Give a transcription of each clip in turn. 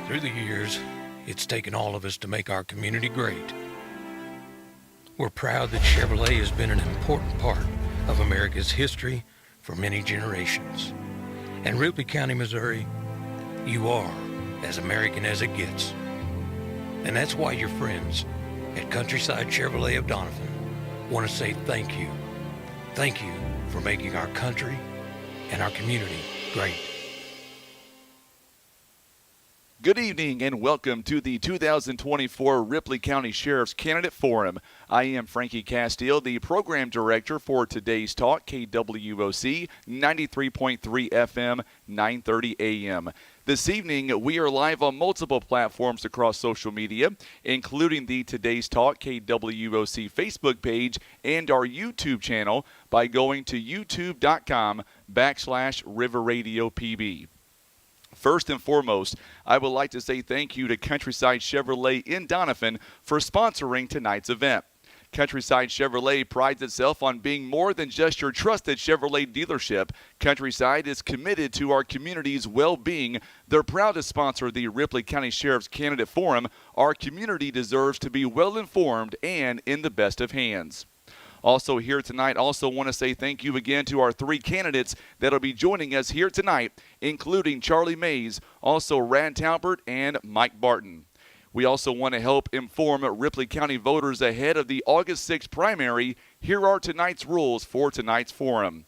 Through the years, it's taken all of us to make our community great. We're proud that Chevrolet has been an important part of America's history for many generations. And Ripley County, Missouri, you are as American as it gets. And that's why your friends at Countryside Chevrolet of Doniphan want to say thank you. Thank you for making our country and our community great. Good evening and welcome to the 2024 Ripley County Sheriff's Candidate Forum. I am Frankie Castile, the program director for today's talk, KWOC 93.3 FM, 9:30 a.m. This evening, we are live on multiple platforms across social media, including the Today's Talk KWOC Facebook page and our YouTube channel by going to youtube.com/River Radio PB. First and foremost, I would like to say thank you to Countryside Chevrolet in Doniphan for sponsoring tonight's event. Countryside Chevrolet prides itself on being more than just your trusted Chevrolet dealership. Countryside is committed to our community's well-being. They're proud to sponsor the Ripley County Sheriff's Candidate Forum. Our community deserves to be well-informed and in the best of hands. Also here tonight, also want to say thank you again to our three candidates that will be joining us here tonight, including Charlie Mays, also Rad Talburt, and Mike Barton. We also want to help inform Ripley County voters ahead of the August 6th primary. Here are tonight's rules for tonight's forum.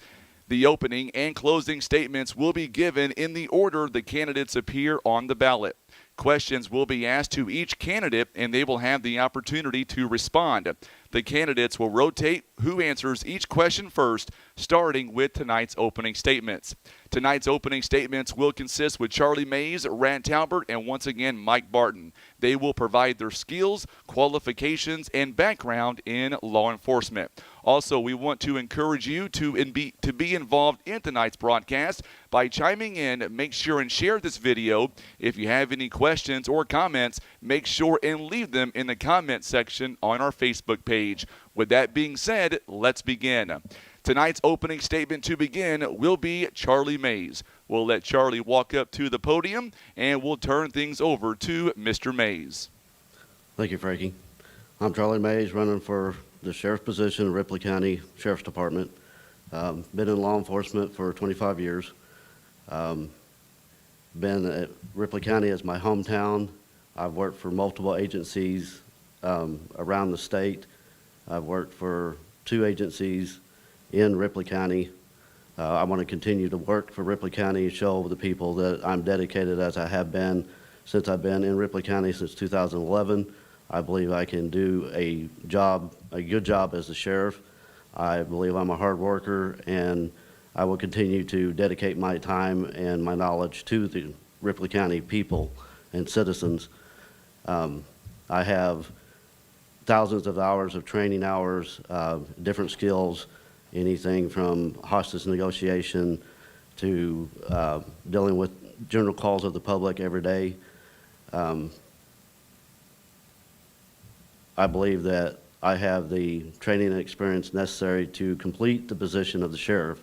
The opening and closing statements will be given in the order the candidates appear on the ballot. Questions will be asked to each candidate, and they will have the opportunity to respond. The candidates will rotate who answers each question first, starting with tonight's opening statements. Tonight's opening statements will consist with Charlie Mays, Rand Talburt, and once again Mike Barton. They will provide their skills, qualifications, and background in law enforcement. Also, we want to encourage you to be involved in tonight's broadcast by chiming in. Make sure and share this video. If you have any questions or comments, make sure and leave them in the comment section on our Facebook page. With that being said, let's begin. Tonight's opening statement to begin will be Charlie Mays. We'll let Charlie walk up to the podium, and we'll turn things over to Mr. Mays. Thank you, Frankie. I'm Charlie Mays, running for the sheriff position in Ripley County Sheriff's Department. Been in law enforcement for 25 years. Been at Ripley County as my hometown. I've worked for multiple agencies around the state. I've worked for 2 agencies in Ripley County. I want to continue to work for Ripley County, show the people that I'm dedicated as I have been since I've been in Ripley County since 2011. I believe I can do a good job as a sheriff. I believe I'm a hard worker, and I will continue to dedicate my time and my knowledge to the Ripley County people and citizens. I have thousands of hours of training hours, different skills, anything from hostage negotiation to dealing with general calls of the public every day. I believe that I have the training and experience necessary to complete the position of the sheriff.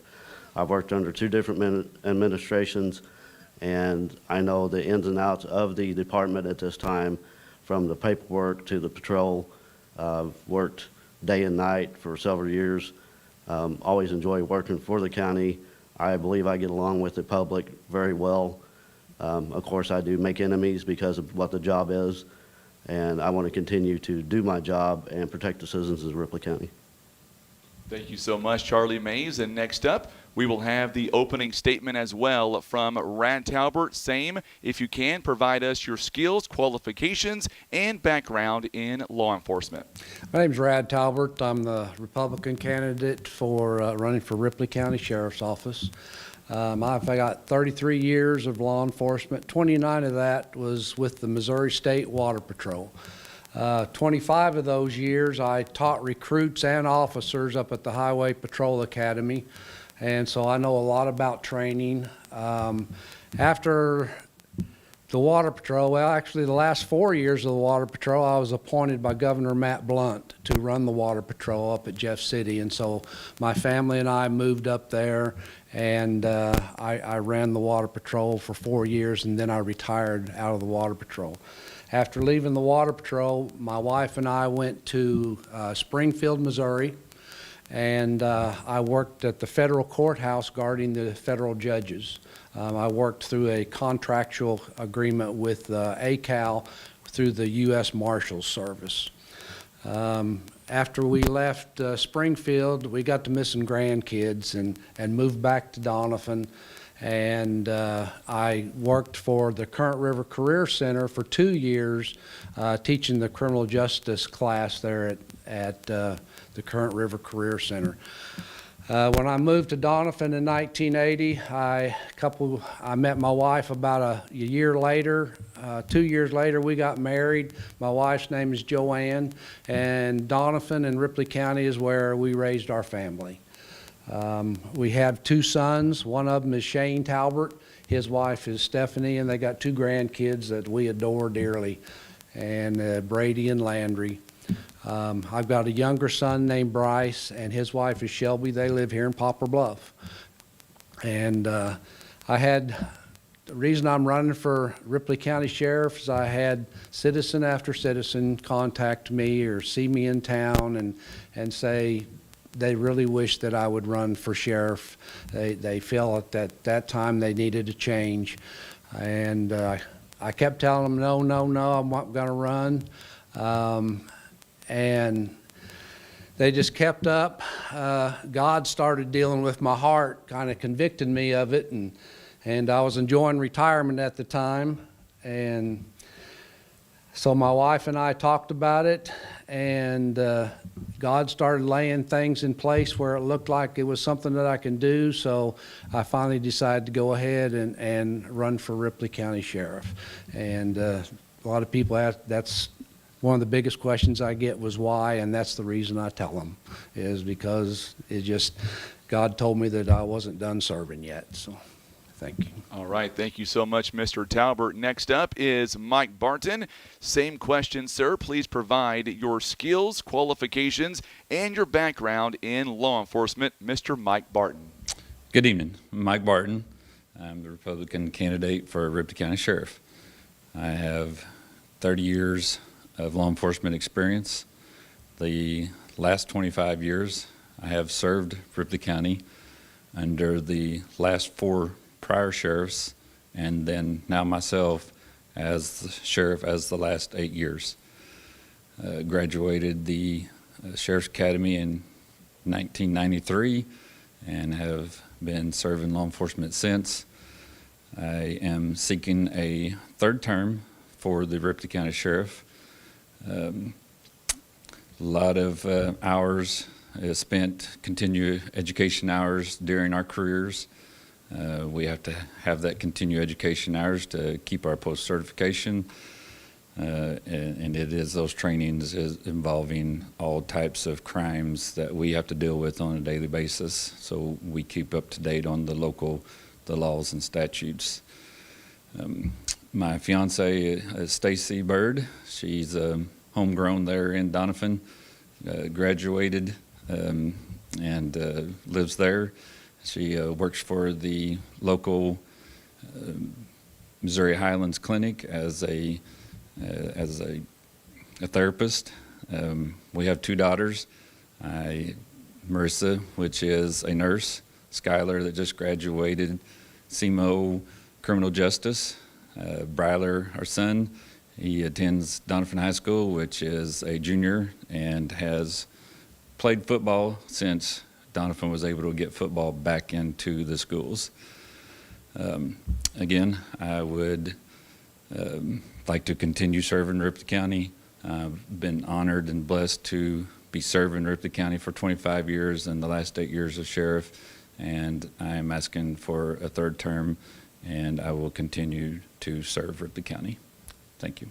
I've worked under 2 different administrations, and I know the ins and outs of the department at this time, from the paperwork to the patrol. Worked day and night for several years. Always enjoy working for the county. I believe I get along with the public very well. Of course, I do make enemies because of what the job is, and I want to continue to do my job and protect the citizens of Ripley County. Thank you so much, Charlie Mays. And next up, we will have the opening statement as well from Rad Talburt. Same, if you can, provide us your skills, qualifications, and background in law enforcement. My name's Rad Talburt. I'm the Republican candidate for running for Ripley County Sheriff's Office. I've got 33 years of law enforcement. 29 of that was with the Missouri State Water Patrol. 25 of those years I taught recruits and officers up at the Highway Patrol Academy, and so I know a lot about training. After The Water Patrol, well, actually, the last 4 years of the Water Patrol, I was appointed by Governor Matt Blunt to run the Water Patrol up at Jeff City. And so my family and I moved up there, and I ran the Water Patrol for 4 years, and then I retired out of the Water Patrol. After leaving the Water Patrol, my wife and I went to Springfield, Missouri, and I worked at the federal courthouse guarding the federal judges. I worked through a contractual agreement with ACAL through the U.S. Marshals Service. After we left Springfield, we got to missing grandkids and moved back to Doniphan. And I worked for the Current River Career Center for 2 years, teaching the criminal justice class there at the Current River Career Center. When I moved to Doniphan in 1980, I met my wife about a year later. 2 years later, we got married. My wife's name is Joanne, and Doniphan and Ripley County is where we raised our family. We have 2 sons. One of them is Shane Talburt. His wife is Stephanie, and they got 2 grandkids that we adore dearly, and Brady and Landry. I've got a younger son named Bryce, and his wife is Shelby. They live here in Poplar Bluff. And the reason I'm running for Ripley County Sheriff is I had citizen after citizen contact me or see me in town and say they really wish that I would run for sheriff. They felt at that time they needed a change. And I kept telling them, no, I'm not going to run. And they just kept up. God started dealing with my heart, kind of convicted me of it, and I was enjoying retirement at the time. And so my wife and I talked about it, and God started laying things in place where it looked like it was something that I can do. So I finally decided to go ahead and run for Ripley County Sheriff. And a lot of people ask, that's one of the biggest questions I get was why, and that's the reason I tell them, is because God told me that I wasn't done serving yet. So thank you. All right. Thank you so much, Mr. Talburt. Next up is Mike Barton. Same question, sir. Please provide your skills, qualifications, and your background in law enforcement. Mr. Mike Barton. Good evening. I'm Mike Barton. I'm the Republican candidate for Ripley County Sheriff. I have 30 years of law enforcement experience. The last 25 years, I have served Ripley County under the last 4 prior sheriffs, and then now myself as the sheriff as the last 8 years. Graduated the Sheriff's Academy in 1993 and have been serving law enforcement since. I am seeking a 3rd term for the Ripley County Sheriff. A lot of hours spent, continuing education hours during our careers. We have to have that continuing education hours to keep our post-certification. And it is those trainings involving all types of crimes that we have to deal with on a daily basis. So we keep up to date on the laws and statutes. My fiance is Stacy Bird. She's homegrown there in Doniphan, graduated and lives there. She works for the local Missouri Highlands Clinic as a therapist. We have 2 daughters. Marissa, which is a nurse, Skylar, that just graduated CMO Criminal Justice. Bryler, our son, he attends Doniphan High School, which is a junior, and has played football since Doniphan was able to get football back into the schools. Again, I would like to continue serving Ripley County. I've been honored and blessed to be serving Ripley County for 25 years and the last 8 years as sheriff, and I am asking for a 3rd term, and I will continue to serve Ripley County. Thank you.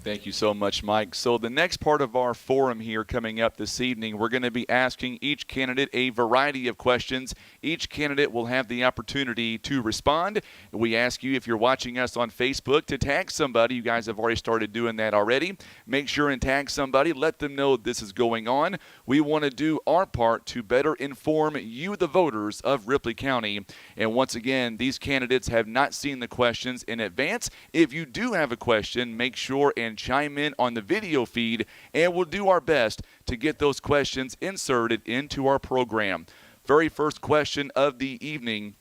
Thank you so much, Mike. So the next part of our forum here coming up this evening, we're going to be asking each candidate a variety of questions. Each candidate will have the opportunity to respond. We ask you, if you're watching us on Facebook, to tag somebody. You guys have already started doing that already. Make sure and tag somebody. Let them know this is going on. We want to do our part to better inform you, the voters of Ripley County. And once again, these candidates have not seen the questions in advance. If you do have a question, make sure and chime in on the video feed, and we'll do our best to get those questions inserted into our program. Very first question of the evening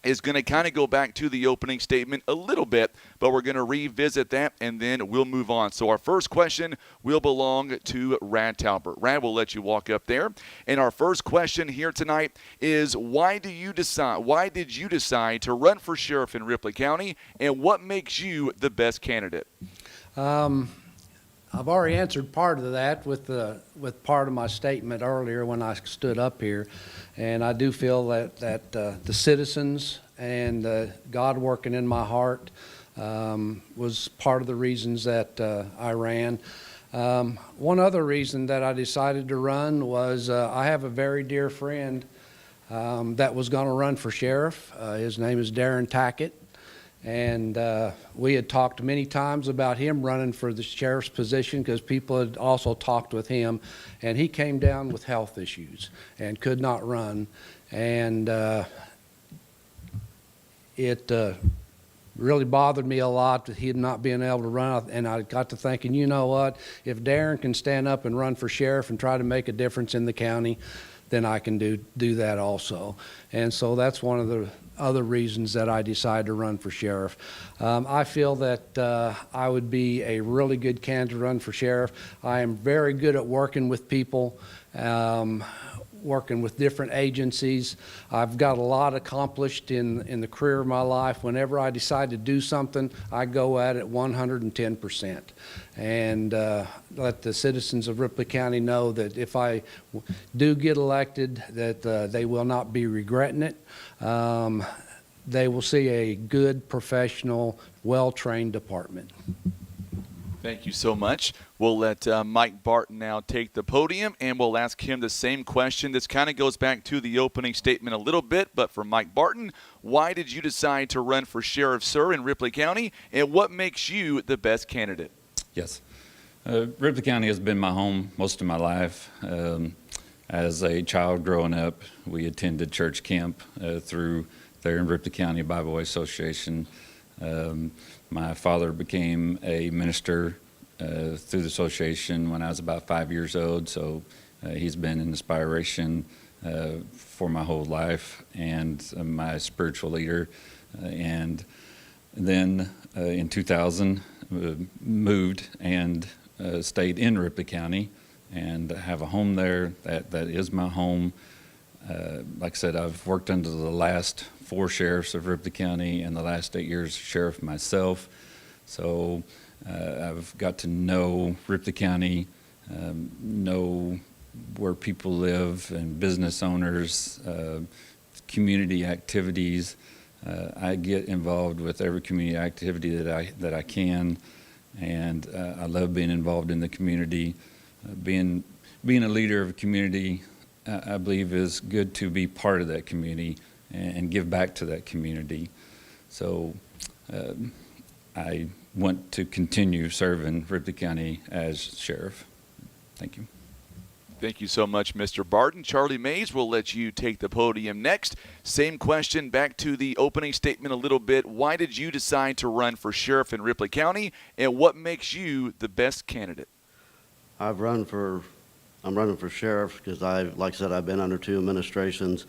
is going to kind of go back to the opening statement a little bit, but we're going to revisit that and then we'll move on. So our first question will belong to Rad Talburt. Rad, we'll let you walk up there. And our first question here tonight is, why did you decide to run for sheriff in Ripley County, and what makes you the best candidate? I've already answered part of that with part of my statement earlier when I stood up here, and I do feel that the citizens and God working in my heart was part of the reasons that I ran. One other reason that I decided to run was I have a very dear friend that was going to run for sheriff. His name is Darren Tackett. And we had talked many times about him running for the sheriff's position because people had also talked with him. And he came down with health issues and could not run. And it really bothered me a lot that he had not been able to run. And I got to thinking, you know what, if Darren can stand up and run for sheriff and try to make a difference in the county, then I can do that also. And so that's one of the other reasons that I decided to run for sheriff. I feel that I would be a really good candidate to run for sheriff. I am very good at working with people, working with different agencies. I've got a lot accomplished in the career of my life. Whenever I decide to do something, I go at it 110%. And let the citizens of Ripley County know that if I do get elected, that they will not be regretting it. They will see a good, professional, well-trained department. Thank you so much. We'll let Mike Barton now take the podium, and we'll ask him the same question. This kind of goes back to the opening statement a little bit, but for Mike Barton, why did you decide to run for sheriff, sir, in Ripley County, and what makes you the best candidate? Yes. Ripley County has been my home most of my life. As a child growing up, we attended church camp through there in Ripley County Bible Way Association. My father became a minister through the association when I was about 5 years old, so he's been an inspiration for my whole life and my spiritual leader. And then in 2000, moved and stayed in Ripley County and have a home there. That is my home. Like I said, I've worked under the last 4 sheriffs of Ripley County and the last 8 years sheriff myself. So I've got to know Ripley County, know where people live and business owners, community activities. I get involved with every community activity that I can, and I love being involved in the community. Being a leader of a community, I believe, is good to be part of that community and give back to that community. So I want to continue serving Ripley County as sheriff. Thank you. Thank you so much, Mr. Barton. Charlie Mays, will let you take the podium next. Same question, back to the opening statement a little bit. Why did you decide to run for sheriff in Ripley County, and what makes you the best candidate? I'm running for sheriff because like I said, I've been under 2 administrations.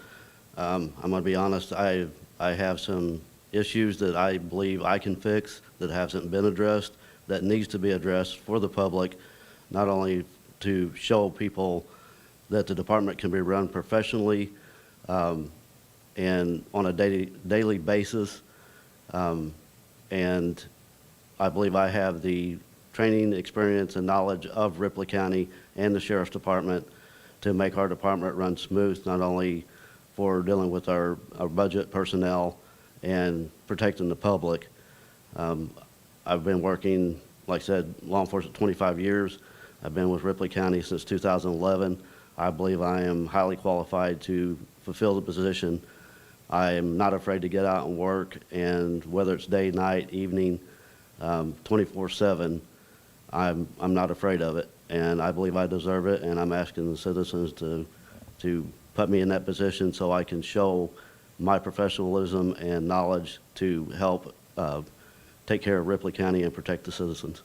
I'm going to be honest, I have some issues that I believe I can fix that hasn't been addressed, that needs to be addressed for the public, not only to show people that the department can be run professionally and on a daily basis. And I believe I have the training, experience, and knowledge of Ripley County and the Sheriff's Department to make our department run smooth, not only for dealing with our budget personnel and protecting the public. I've been working like I said, law enforcement 25 years. I've been with Ripley County since 2011. I believe I am highly qualified to fulfill the position. I am not afraid to get out and work, and whether it's day, night, evening, 24/7, I'm not afraid of it, and I believe I deserve it, and I'm asking the citizens to put me in that position so I can show my professionalism and knowledge to help take care of Ripley County and protect the citizens.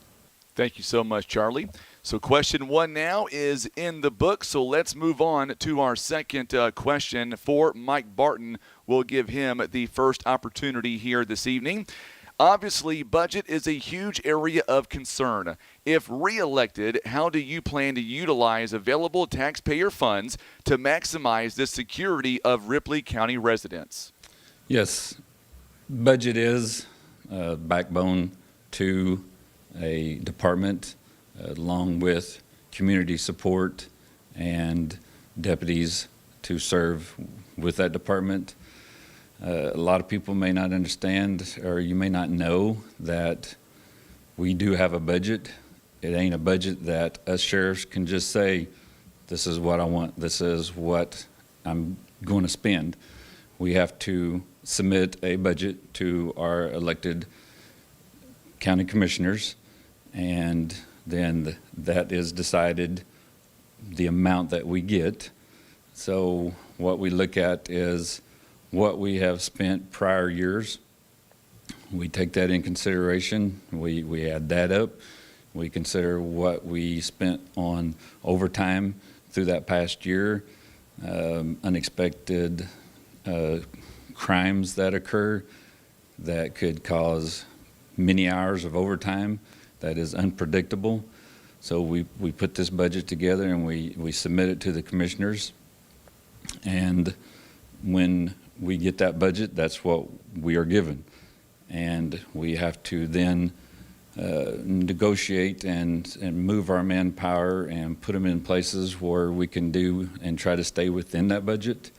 Thank you so much, Charlie. So question 1 now is in the book, so let's move on to our second question for Mike Barton. We'll give him the first opportunity here this evening. Obviously, budget is a huge area of concern. If reelected, how do you plan to utilize available taxpayer funds to maximize the security of Ripley County residents? Yes, budget is a backbone to a department, along with community support and deputies to serve with that department. A lot of people may not understand, or you may not know, that we do have a budget. It ain't a budget that us sheriffs can just say, this is what I want, this is what I'm going to spend. We have to submit a budget to our elected county commissioners, and then that is decided the amount that we get. So what we look at is what we have spent prior years. We take that in consideration. We add that up. We consider what we spent on overtime through that past year, unexpected crimes that occur that could cause many hours of overtime that is unpredictable. So we put this budget together and we submit it to the commissioners. And when we get that budget, that's what we are given. And we have to then negotiate and move our manpower and put them in places where we can do and try to stay within that budget.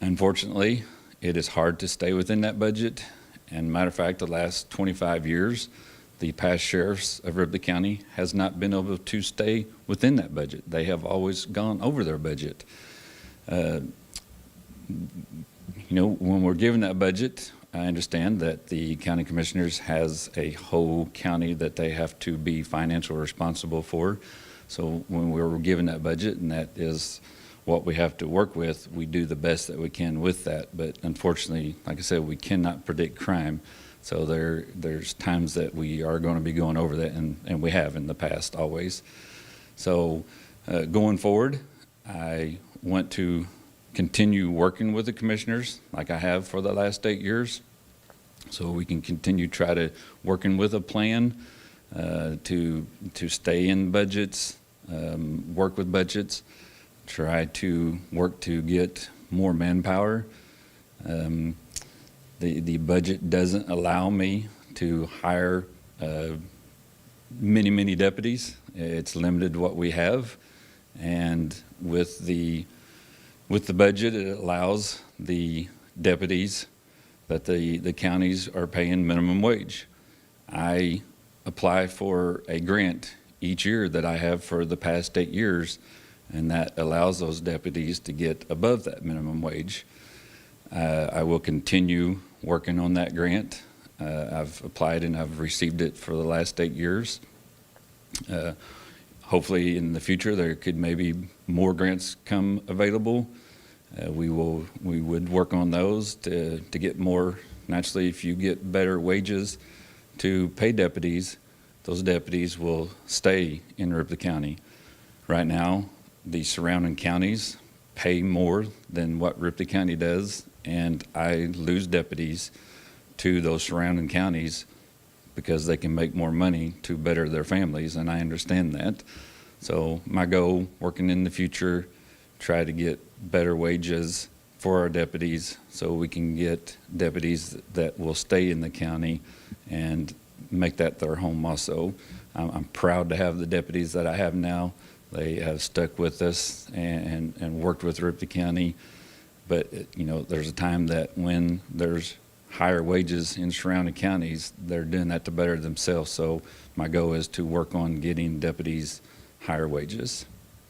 Unfortunately, it is hard to stay within that budget. And matter of fact, the last 25 years, the past sheriffs of Ripley County has not been able to stay within that budget. They have always gone over their budget. When we're given that budget, I understand that the county commissioners has a whole county that they have to be financially responsible for. So when we're given that budget, and that is what we have to work with, we do the best that we can with that. But unfortunately, like I said, we cannot predict crime. So there's times that we are going to be going over that, and we have in the past always. So going forward, I want to continue working with the commissioners like I have for the last 8 years, so we can continue try to working with a plan to stay in budgets, work with budgets, try to work to get more manpower. The budget doesn't allow me to hire many deputies. It's limited what we have, and with the budget, it allows the deputies that the counties are paying minimum wage. I apply for a grant each year that I have for the past 8 years, and that allows those deputies to get above that minimum wage. I will continue working on that grant. I've applied and I've received it for the last 8 years. Hopefully in the future there could maybe more grants come available. We would work on those to get more. Naturally, if you get better wages to pay deputies, those deputies will stay in Ripley County. Right now, the surrounding counties pay more than what Ripley County does, and I lose deputies to those surrounding counties because they can make more money to better their families, and I understand that. So my goal, working in the future, try to get better wages for our deputies so we can get deputies that will stay in the county and make that their home also. I'm proud to have the deputies that I have now. They have stuck with us and worked with Ripley County. But, there's a time that when there's higher wages in surrounding counties, they're doing that to better themselves. So my goal is to work on getting deputies higher wages.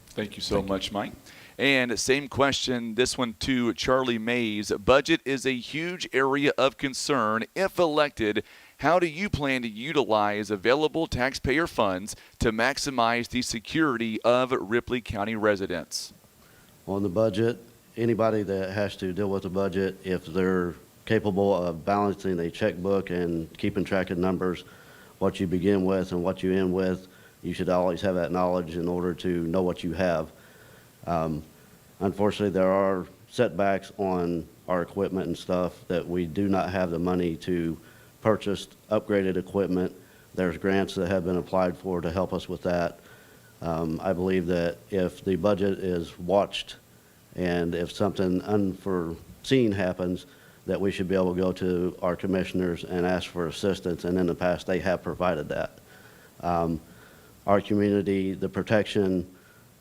Thank you so much, Mike. And same question, this one to Charlie Mays. Budget is a huge area of concern. If elected, how do you plan to utilize available taxpayer funds to maximize the security of Ripley County residents? On the budget, anybody that has to deal with the budget, if they're capable of balancing a checkbook and keeping track of numbers, what you begin with and what you end with, you should always have that knowledge in order to know what you have. Unfortunately, there are setbacks on our equipment and stuff that we do not have the money to purchase upgraded equipment. There's grants that have been applied for to help us with that. I believe that if the budget is watched and if something unforeseen happens, that we should be able to go to our commissioners and ask for assistance, and in the past they have provided that. Our community, the protection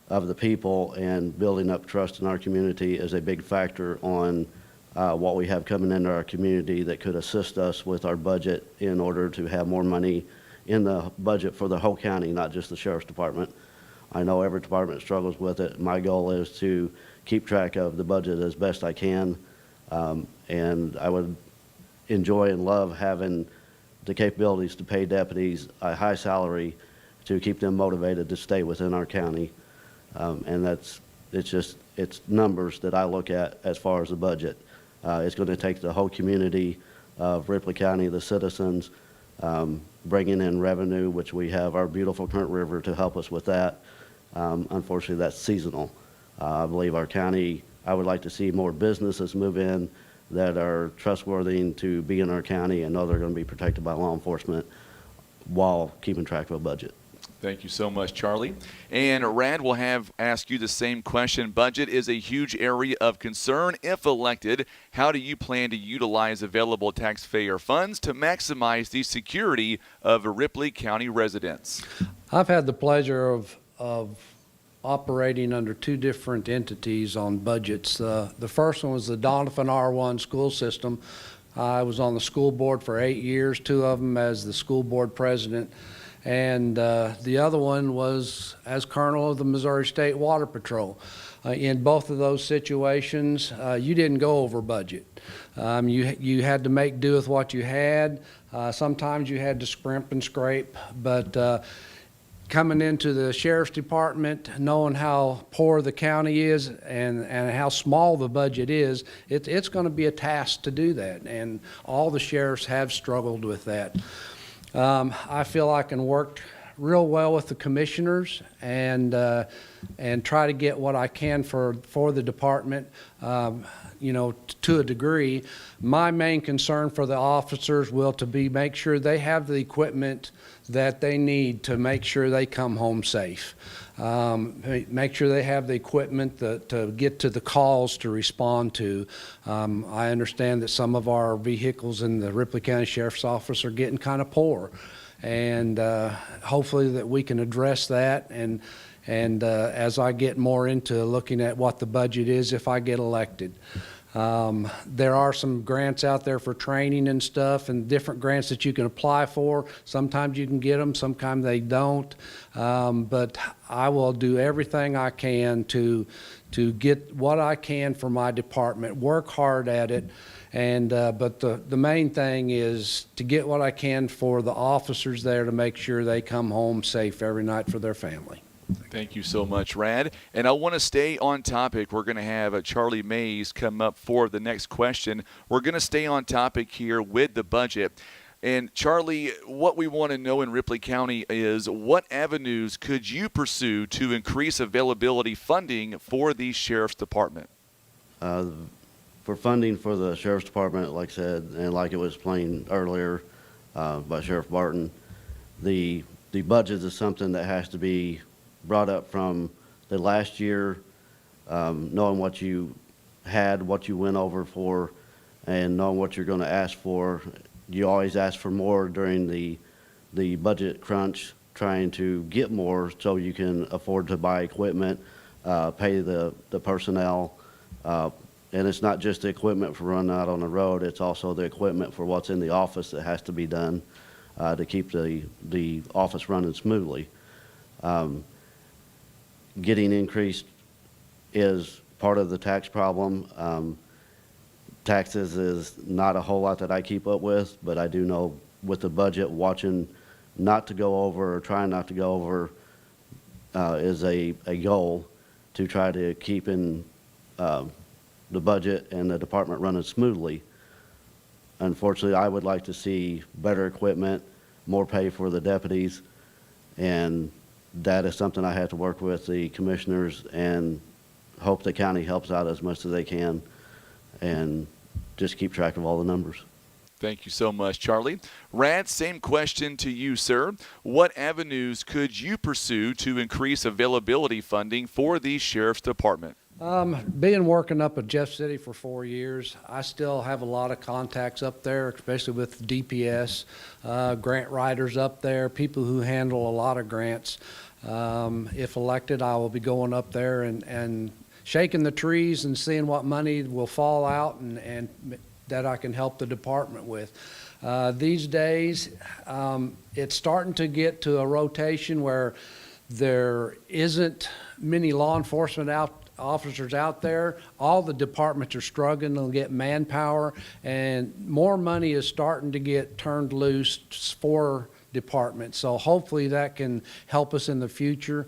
of the people and building up trust in our community is a big factor on what we have coming into our community that could assist us with our budget in order to have more money in the budget for the whole county, not just the Sheriff's Department. I know every department struggles with it. My goal is to keep track of the budget as best I can, and I would enjoy and love having the capabilities to pay deputies a high salary to keep them motivated to stay within our county. And it's numbers that I look at as far as the budget. It's going to take the whole community of Ripley County, the citizens, bringing in revenue, which we have our beautiful Current River to help us with that. Unfortunately, that's seasonal. I believe our county, I would like to see more businesses move in that are trustworthy to be in our county and know they're going to be protected by law enforcement while keeping track of a budget. Thank you so much, Charlie. And Rad will ask you the same question. Budget is a huge area of concern. If elected, how do you plan to utilize available taxpayer funds to maximize the security of Ripley County residents? I've had the pleasure of operating under two different entities on budgets. The first one was the Doniphan R1 school system. I was on the school board for 8 years, 2 of them as the school board president. And the other one was as colonel of the Missouri State Water Patrol. In both of those situations, you didn't go over budget. You had to make do with what you had. Sometimes you had to scrimp and scrape, but coming into the Sheriff's Department, knowing how poor the county is and how small the budget is, it's going to be a task to do that, and all the sheriffs have struggled with that. I feel I can work real well with the commissioners and try to get what I can for the department, to a degree. My main concern for the officers will to be make sure they have the equipment that they need to make sure they come home safe. Make sure they have the equipment to get to the calls to respond to. I understand that some of our vehicles in the Ripley County Sheriff's Office are getting kind of poor, and hopefully that we can address that. And as I get more into looking at what the budget is if I get elected. There are some grants out there for training and stuff, and different grants that you can apply for. Sometimes you can get them, sometimes they don't. But I will do everything I can to get what I can for my department, work hard at it. But the main thing is to get what I can for the officers there to make sure they come home safe every night for their family. Thank you so much, Rad. And I want to stay on topic. We're going to have Charlie Mays come up for the next question. We're going to stay on topic here with the budget. And Charlie, what we want to know in Ripley County is what avenues could you pursue to increase availability funding for the Sheriff's Department? For funding for the Sheriff's Department, like I said, and like it was explained earlier by Sheriff Barton, the budget is something that has to be brought up from the last year, knowing what you had, what you went over for, and knowing what you're going to ask for. You always ask for more during the budget crunch, trying to get more so you can afford to buy equipment, pay the personnel, And it's not just the equipment for running out on the road, it's also the equipment for what's in the office that has to be done to keep the office running smoothly. Getting increased is part of the tax problem. Taxes is not a whole lot that I keep up with, but I do know with the budget, watching not to go over or trying not to go over is a goal to try to keep in the budget and the department running smoothly. Unfortunately, I would like to see better equipment, more pay for the deputies, and that is something I have to work with the commissioners and hope the county helps out as much as they can and just keep track of all the numbers. Thank you so much, Charlie. Rad, same question to you, sir. What avenues could you pursue to increase availability funding for the Sheriff's Department? Being working up at Jeff City for 4 years, I still have a lot of contacts up there, especially with DPS, grant writers up there, people who handle a lot of grants. If elected, I will be going up there and shaking the trees and seeing what money will fall out and that I can help the department with. These days, it's starting to get to a rotation where there isn't many law enforcement officers out there. All the departments are struggling to get manpower, and more money is starting to get turned loose for departments. So hopefully that can help us in the future.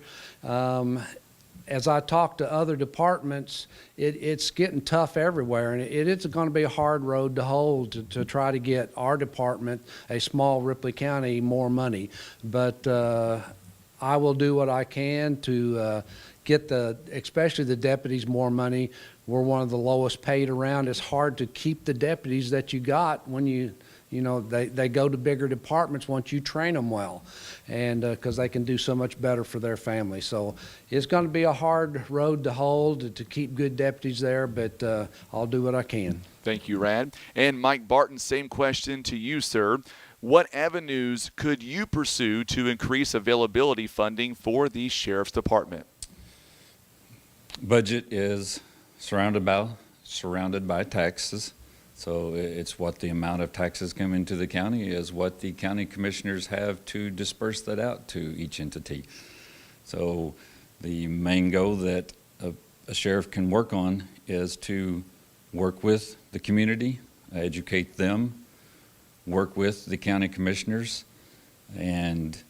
As I talk to other departments, it's getting tough everywhere, and it's going to be a hard road to hold to try to get our department, a small Ripley County, more money. But I will do what I can to get especially the deputies more money. We're one of the lowest paid around. It's hard to keep the deputies that you got when they go to bigger departments once you train them well, and because they can do so much better for their family. So it's going to be a hard road to hold to keep good deputies there, but I'll do what I can. Thank you, Rad. And Mike Barton, same question to you, sir. What avenues could you pursue to increase availability funding for the Sheriff's Department? Budget is surrounded by taxes. So it's what the amount of taxes come into the county is what the county commissioners have to disperse that out to each entity. So the main goal that a sheriff can work on is to work with the community, educate them, work with the county commissioners, and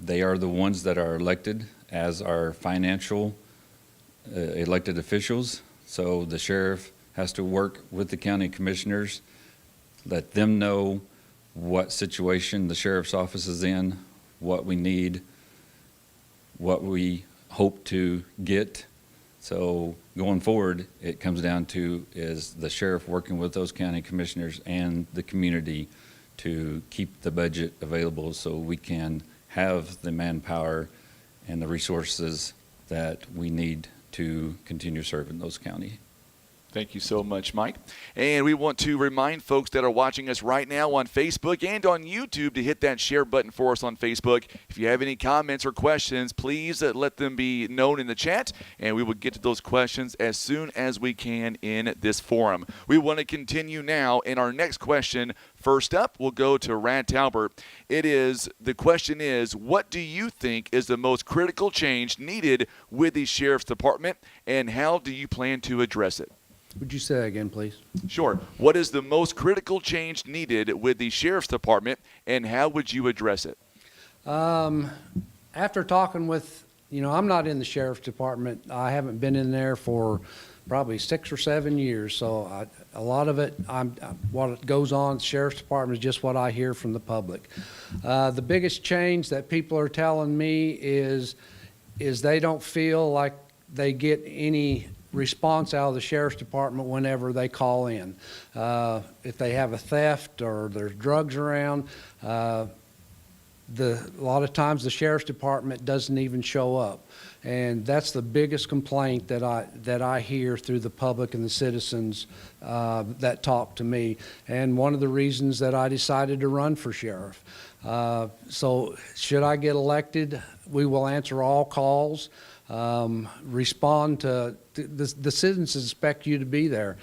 they are the ones that are elected as our financial elected officials. So the sheriff has to work with the county commissioners, let them know what situation the sheriff's office is in, what we need, what we hope to get. So going forward, it comes down to is the sheriff working with those county commissioners and the community to keep the budget available so we can have the manpower and the resources that we need to continue serving those counties. Thank you so much, Mike. And we want to remind folks that are watching us right now on Facebook and on YouTube to hit that share button for us on Facebook. If you have any comments or questions, please let them be known in the chat, and we will get to those questions as soon as we can in this forum. We want to continue now in our next question. First up, we'll go to Rad Talburt. The question is, what do you think is the most critical change needed with the Sheriff's Department, and how do you plan to address it? Would you say that again, please? Sure. What is the most critical change needed with the Sheriff's Department, and how would you address it? After talking with, I'm not in the Sheriff's Department. I haven't been in there for probably 6 or 7 years. So a lot of it, what goes on in the Sheriff's Department is just what I hear from the public. The biggest change that people are telling me is they don't feel like they get any response out of the Sheriff's Department whenever they call in. If they have a theft or there's drugs around, a lot of times the sheriff's department doesn't even show up. And that's the biggest complaint that I hear through the public and the citizens that talk to me. And one of the reasons that I decided to run for sheriff. So should I get elected, we will answer all calls, respond to the citizens expect you to be there.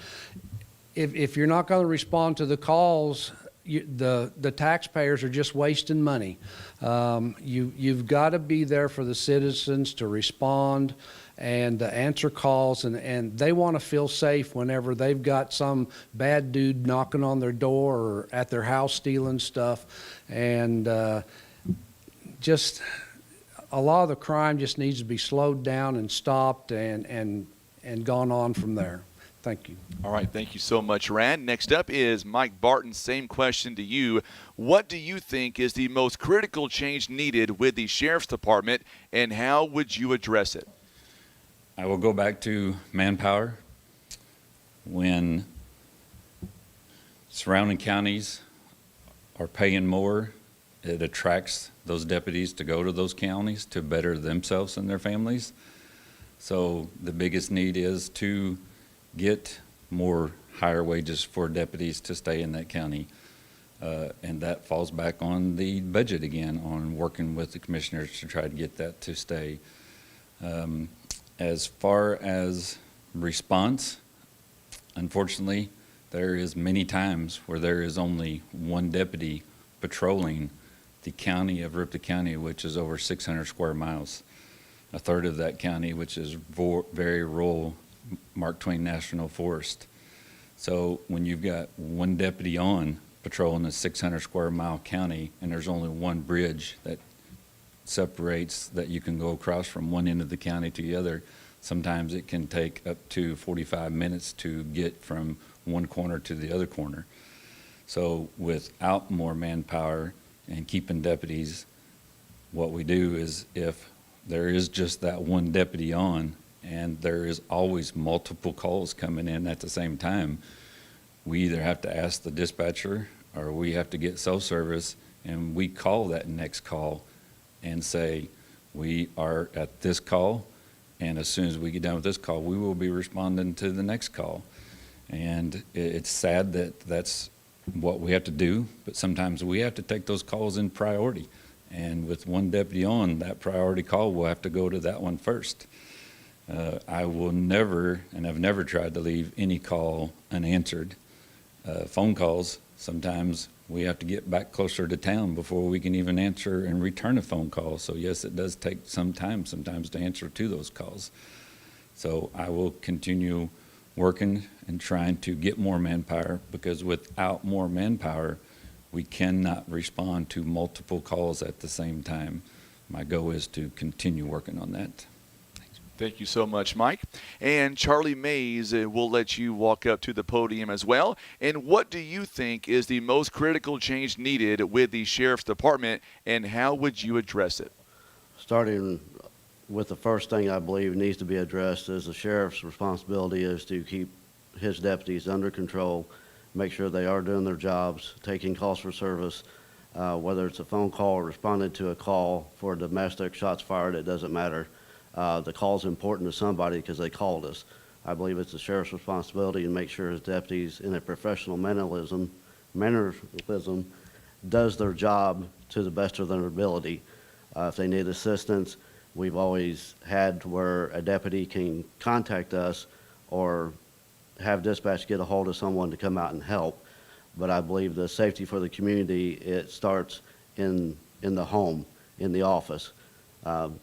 If you're not going to respond to the calls, the taxpayers are just wasting money. You've got to be there for the citizens to respond and to answer calls, and they want to feel safe whenever they've got some bad dude knocking on their door or at their house stealing stuff. And just a lot of the crime just needs to be slowed down and stopped and gone on from there. Thank you. All right, thank you so much, Rand. Next up is Mike Barton. Same question to you. What do you think is the most critical change needed with the Sheriff's Department, and how would you address it? I will go back to manpower. When surrounding counties are paying more, it attracts those deputies to go to those counties to better themselves and their families. So the biggest need is to get more higher wages for deputies to stay in that county. And that falls back on the budget again, on working with the commissioners to try to get that to stay. As far as response, unfortunately, there is many times where there is only one deputy patrolling the county of Ripley County, which is over 600 square miles. A third of that county, which is very rural, Mark Twain National Forest. So when you've got one deputy on patrolling a 600 square mile county, and there's only one bridge that separates that you can go across from one end of the county to the other, sometimes it can take up to 45 minutes to get from one corner to the other corner. So without more manpower and keeping deputies, what we do is, if there is just that one deputy on and there is always multiple calls coming in at the same time, we either have to ask the dispatcher or we have to get cell service, and we call that next call and say, we are at this call, and as soon as we get done with this call, we will be responding to the next call. And it's sad that that's what we have to do, but sometimes we have to take those calls in priority. And with one deputy on, that priority call will have to go to that one first. I will never, and I've never tried to leave any call unanswered. Phone calls, sometimes we have to get back closer to town before we can even answer and return a phone call. So yes, it does take some time sometimes to answer to those calls. So I will continue working and trying to get more manpower, because without more manpower, we cannot respond to multiple calls at the same time. My goal is to continue working on that. Thank you so much, Mike. And Charlie Mays, will let you walk up to the podium as well. And what do you think is the most critical change needed with the Sheriff's Department, and how would you address it? Starting with the first thing I believe needs to be addressed is the sheriff's responsibility is to keep his deputies under control, make sure they are doing their jobs, taking calls for service, whether it's a phone call or responding to a call for domestic, shots fired, it doesn't matter. The call's important to somebody because they called us. I believe it's the sheriff's responsibility to make sure his deputies, in a professional mannerism, does their job to the best of their ability. If they need assistance, we've always had where a deputy can contact us or have dispatch get a hold of someone to come out and help. But I believe the safety for the community, it starts in the home, in the office.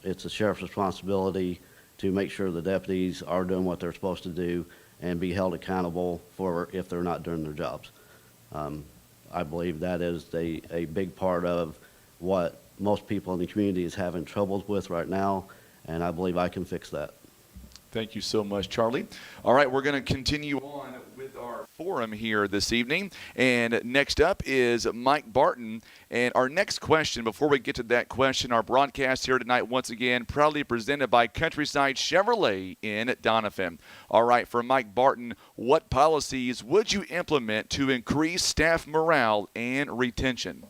It's the sheriff's responsibility to make sure the deputies are doing what they're supposed to do and be held accountable for if they're not doing their jobs. I believe that is a big part of what most people in the community is having troubles with right now, and I believe I can fix that. Thank you so much, Charlie. All right, we're going to continue on with our forum here this evening. And next up is Mike Barton. And our next question, before we get to that question, our broadcast here tonight, once again, proudly presented by Countryside Chevrolet in Doniphan. All right, for Mike Barton, what policies would you implement to increase staff morale and retention?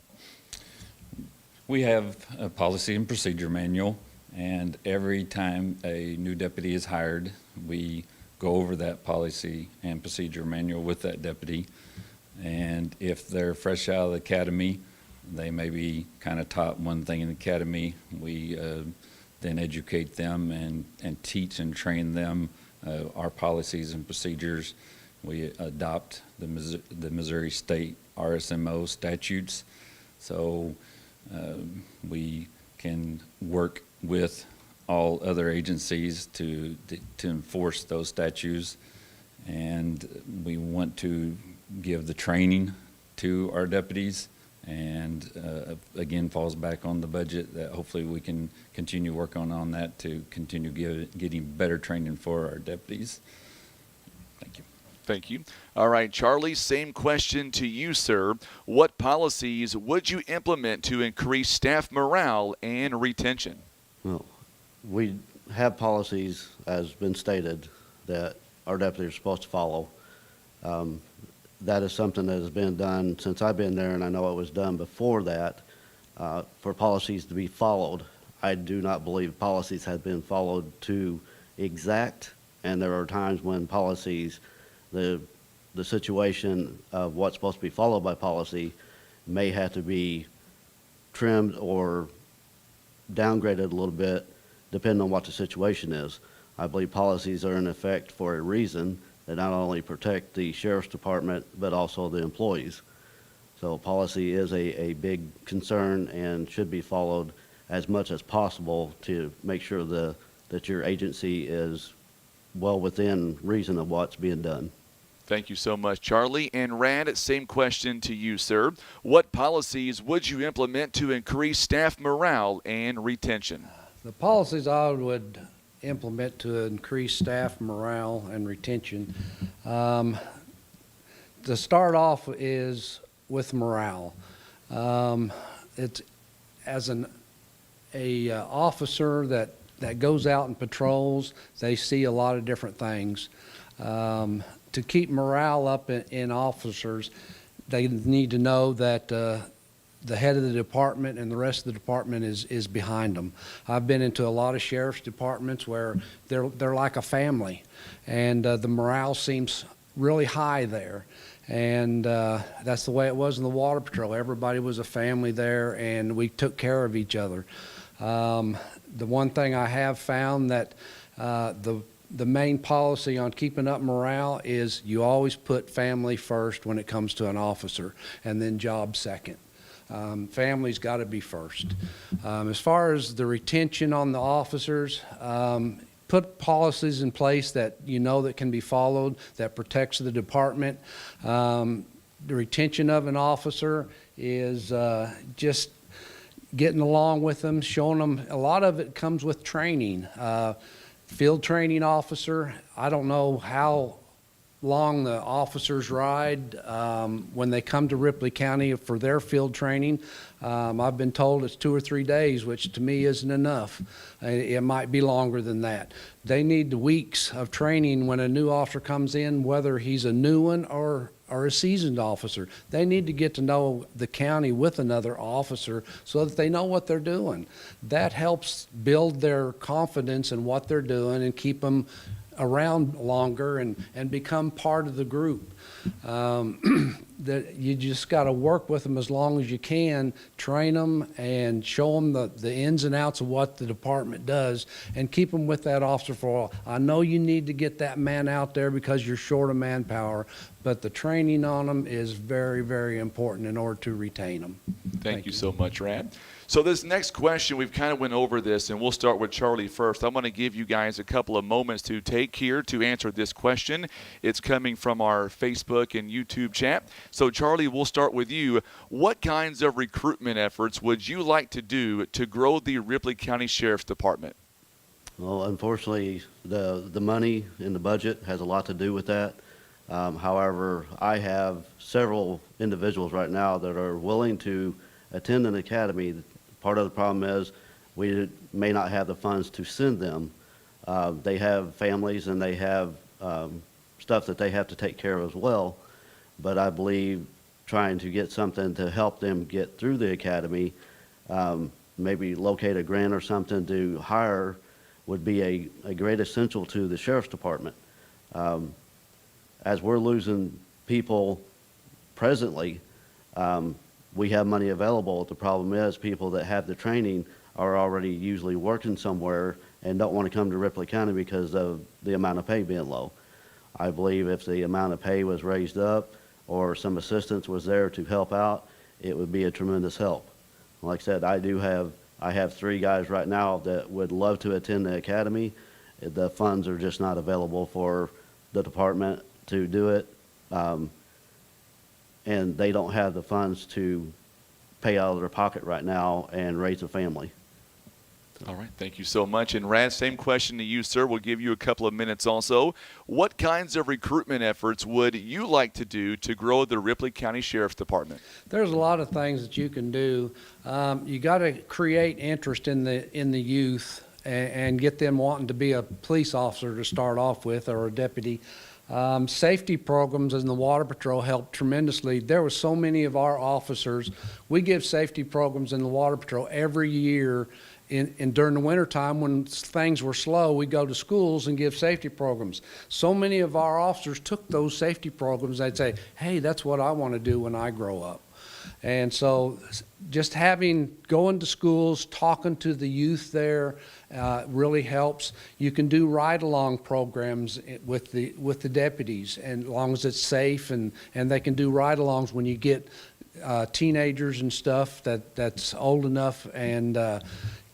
We have a policy and procedure manual, and every time a new deputy is hired, we go over that policy and procedure manual with that deputy. And if they're fresh out of the academy, they may be kind of taught one thing in the academy. We then educate them and teach and train them our policies and procedures. We adopt the Missouri State RSMO statutes, so we can work with all other agencies to enforce those statutes, and we want to give the training to our deputies, and again falls back on the budget that hopefully we can continue working on that to continue getting better training for our deputies. Thank you. Thank you. All right, Charlie, same question to you, sir. What policies would you implement to increase staff morale and retention? Well, we have policies, as been stated, that our deputies are supposed to follow. That is something that has been done since I've been there, and I know it was done before that, for policies to be followed. I do not believe policies have been followed to exact, and there are times when policies, the situation of what's supposed to be followed by policy may have to be trimmed or downgraded a little bit, depending on what the situation is. I believe policies are in effect for a reason, that not only protect the sheriff's department, but also the employees. So policy is a big concern and should be followed as much as possible to make sure that your agency is well within reason of what's being done. Thank you so much, Charlie. And Rand, same question to you, sir. What policies would you implement to increase staff morale and retention? The policies I would implement to increase staff morale and retention, to start off is with morale. It's as an officer that goes out and patrols, they see a lot of different things. To keep morale up in officers, they need to know that the head of the department and the rest of the department is behind them. I've been into a lot of sheriff's departments where they're like a family, and the morale seems really high there. And that's the way it was in the water patrol. Everybody was a family there, and we took care of each other. The one thing I have found that the main policy on keeping up morale is you always put family first when it comes to an officer, and then job second. Family's got to be first. As far as the retention on the officers, put policies in place that you know that can be followed, that protects the department. The retention of an officer is just getting along with them, showing them. A lot of it comes with training. Field training officer, I don't know how long the officers ride when they come to Ripley County for their field training. I've been told it's 2 or 3 days, which to me isn't enough. It might be longer than that. They need weeks of training when a new officer comes in, whether he's a new one or a seasoned officer. They need to get to know the county with another officer so that they know what they're doing. That helps build their confidence in what they're doing and keep them around longer and become part of the group. That you just got to work with them as long as you can, train them and show them the ins and outs of what the department does, and keep them with that officer for a while. I know you need to get that man out there because you're short of manpower, but the training on them is very, very important in order to retain them. Thank you so much, Rand. So this next question, we've kind of went over this, and we'll start with Charlie first. I'm going to give you guys a couple of moments to take here to answer this question. It's coming from our Facebook and YouTube chat. So Charlie, we'll start with you. What kinds of recruitment efforts would you like to do to grow the Ripley County Sheriff's Department? Well, unfortunately, the money in the budget has a lot to do with that. However, I have several individuals right now that are willing to attend an academy. Part of the problem is we may not have the funds to send them. They have families and they have stuff that they have to take care of as well. But I believe trying to get something to help them get through the academy maybe locate a grant or something to hire would be a great essential to the Sheriff's Department. As we're losing people presently, we have money available. The problem is people that have the training are already usually working somewhere and don't want to come to Ripley County because of the amount of pay being low. I believe if the amount of pay was raised up or some assistance was there to help out, it would be a tremendous help. Like I said, I have 3 guys right now that would love to attend the academy. The funds are just not available for the department to do it. And they don't have the funds to pay out of their pocket right now and raise a family. All right, thank you so much. And Raz, same question to you, sir. We'll give you a couple of minutes also. What kinds of recruitment efforts would you like to do to grow the Ripley County Sheriff's Department? There's a lot of things that you can do. You got to create interest in the youth and get them wanting to be a police officer to start off with, or a deputy. Safety programs in the Water Patrol help tremendously. There were so many of our officers. We give safety programs in the Water Patrol every year. And during the wintertime, when things were slow, we go to schools and give safety programs. So many of our officers took those safety programs. They'd say, hey, that's what I want to do when I grow up. And so just going to schools, talking to the youth there really helps. You can do ride-along programs with the deputies, and as long as it's safe, and they can do ride-alongs when you get teenagers and stuff that's old enough and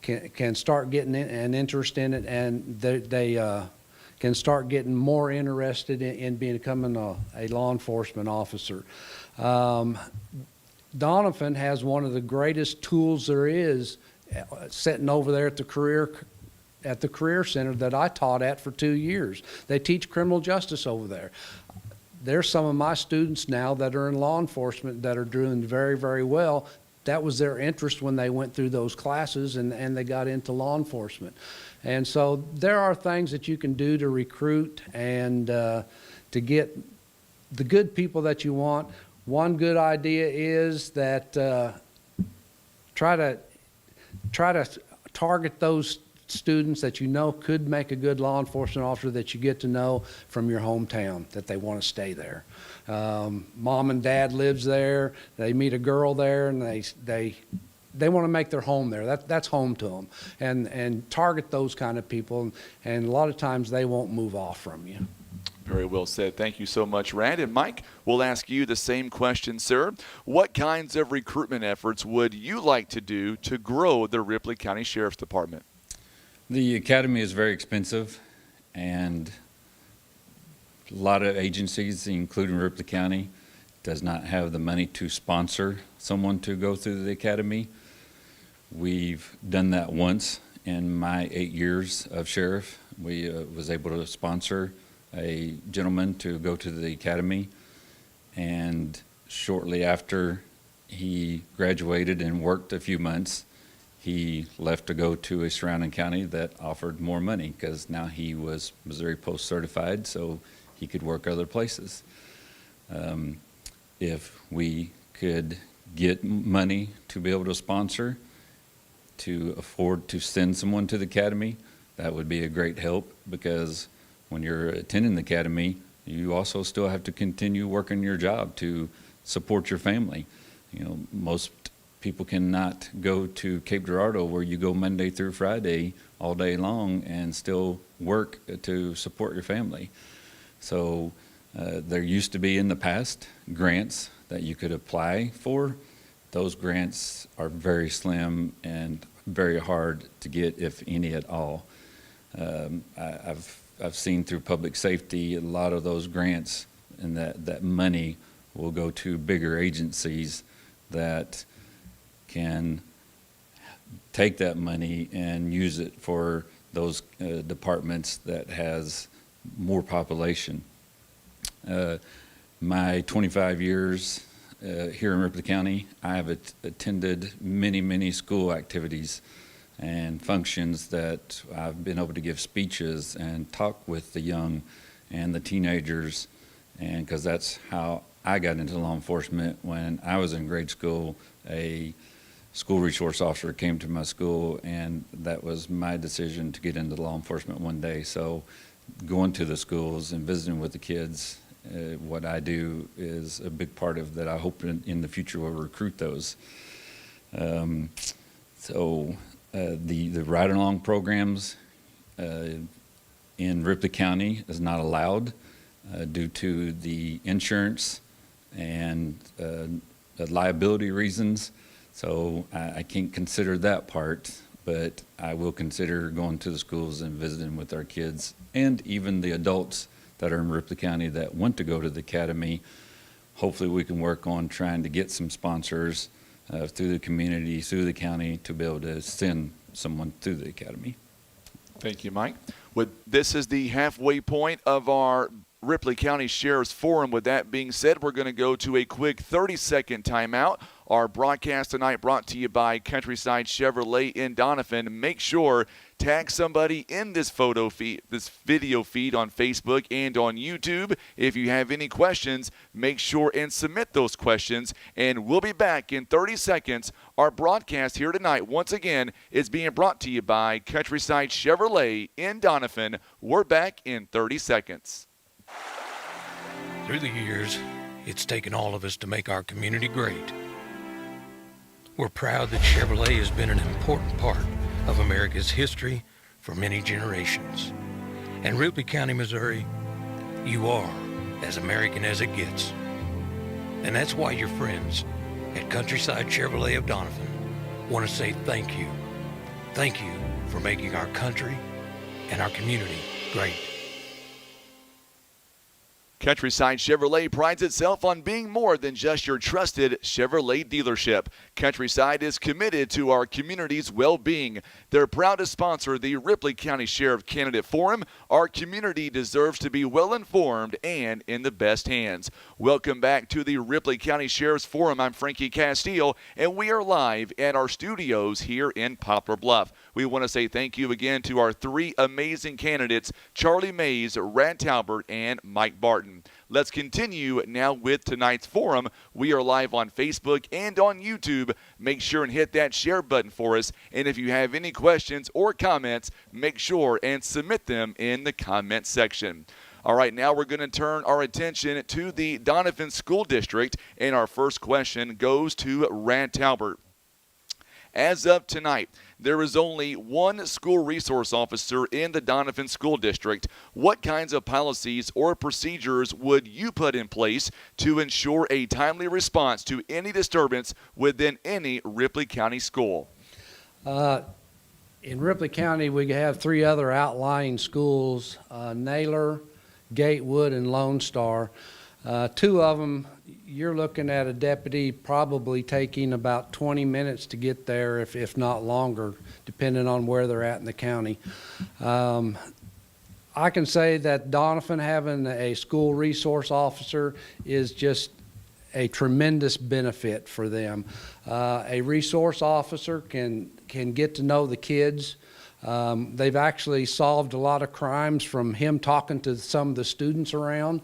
can start getting an interest in it, and they can start getting more interested in becoming a law enforcement officer. Doniphan has one of the greatest tools there is, sitting over there at the career center that I taught at for 2 years. They teach criminal justice over there. There's some of my students now that are in law enforcement that are doing very, very well. That was their interest when they went through those classes and they got into law enforcement. And so there are things that you can do to recruit and to get the good people that you want. One good idea is that try to target those students that you know could make a good law enforcement officer that you get to know from your hometown, that they want to stay there. Mom and dad lives there, they meet a girl there, and they want to make their home there. That's home to them. And target those kind of people, and a lot of times they won't move off from you. Very well said. Thank you so much, Rand. And Mike, we'll ask you the same question, sir. What kinds of recruitment efforts would you like to do to grow the Ripley County Sheriff's Department? The academy is very expensive, and a lot of agencies, including Ripley County, does not have the money to sponsor someone to go through the academy. We've done that once in my 8 years of sheriff. We was able to sponsor a gentleman to go to the academy, and shortly after he graduated and worked a few months, he left to go to a surrounding county that offered more money, because now he was Missouri Post certified, so he could work other places. If we could get money to be able to sponsor, to afford to send someone to the academy, that would be a great help, because when you're attending the academy, you also still have to continue working your job to support your family. You know, most people cannot go to Cape Girardeau, where you go Monday through Friday all day long and still work to support your family. So there used to be in the past grants that you could apply for. Those grants are very slim and very hard to get, if any at all. I've seen through public safety a lot of those grants, and that money will go to bigger agencies that can take that money and use it for those departments that has more population. My 25 years here in Ripley County, I have attended many school activities and functions that I've been able to give speeches and talk with the young and the teenagers, and because that's how I got into law enforcement. When I was in grade school, a school resource officer came to my school, and that was my decision to get into law enforcement one day. So going to the schools and visiting with the kids, what I do is a big part of that. I hope in the future we'll recruit those. The ride-along programs in Ripley County is not allowed due to the insurance and the liability reasons. So I can't consider that part, but I will consider going to the schools and visiting with our kids and even the adults that are in Ripley County that want to go to the academy. Hopefully we can work on trying to get some sponsors through the community, through the county, to be able to send someone to the academy. Thank you, Mike. This is the halfway point of our Ripley County Sheriff's Forum. With that being said, we're going to go to a quick 30-second timeout. Our broadcast tonight brought to you by Countryside Chevrolet in Doniphan. Make sure tag somebody in this video feed on Facebook and on YouTube. If you have any questions, make sure and submit those questions. And we'll be back in 30 seconds. Our broadcast here tonight, once again, is being brought to you by Countryside Chevrolet in Doniphan. We're back in 30 seconds. Through the years, it's taken all of us to make our community great. We're proud that Chevrolet has been an important part of America's history for many generations. And Ripley County, Missouri, you are as American as it gets. And that's why your friends at Countryside Chevrolet of Doniphan want to say thank you. Thank you for making our country and our community great. Countryside Chevrolet prides itself on being more than just your trusted Chevrolet dealership. Countryside is committed to our community's well-being. They're proud to sponsor the Ripley County Sheriff Candidate Forum. Our community deserves to be well-informed and in the best hands. Welcome back to the Ripley County Sheriff's Forum. I'm Frankie Castile, and we are live at our studios here in Poplar Bluff. We want to say thank you again to our three amazing candidates, Charlie Mays, Rad Talburt, and Mike Barton. Let's continue now with tonight's forum. We are live on Facebook and on YouTube. Make sure and hit that share button for us. And if you have any questions or comments, make sure and submit them in the comment section. All right, now we're going to turn our attention to the Doniphan School District. And our first question goes to Rad Talburt. As of tonight, there is only one school resource officer in the Doniphan School District. What kinds of policies or procedures would you put in place to ensure a timely response to any disturbance within any Ripley County school? In Ripley County, we have three other outlying schools, Naylor, Gatewood, and Lone Star. Two of them, you're looking at a deputy probably taking about 20 minutes to get there, if not longer, depending on where they're at in the county. I can say that Doniphan having a school resource officer is just a tremendous benefit for them. A resource officer can get to know the kids. They've actually solved a lot of crimes from him talking to some of the students around.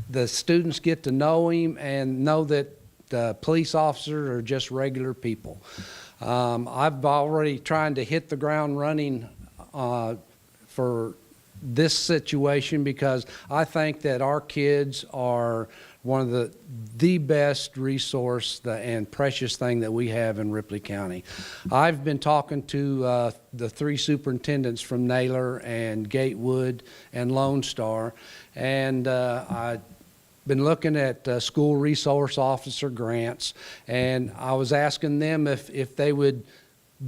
The students get to know him and know that the police officers are just regular people. I've already trying to hit the ground running for this situation because I think that our kids are one of the best resource and precious thing that we have in Ripley County. I've been talking to the three superintendents from Naylor and Gatewood and Lone Star, and I've been looking at school resource officer grants, and I was asking them if they would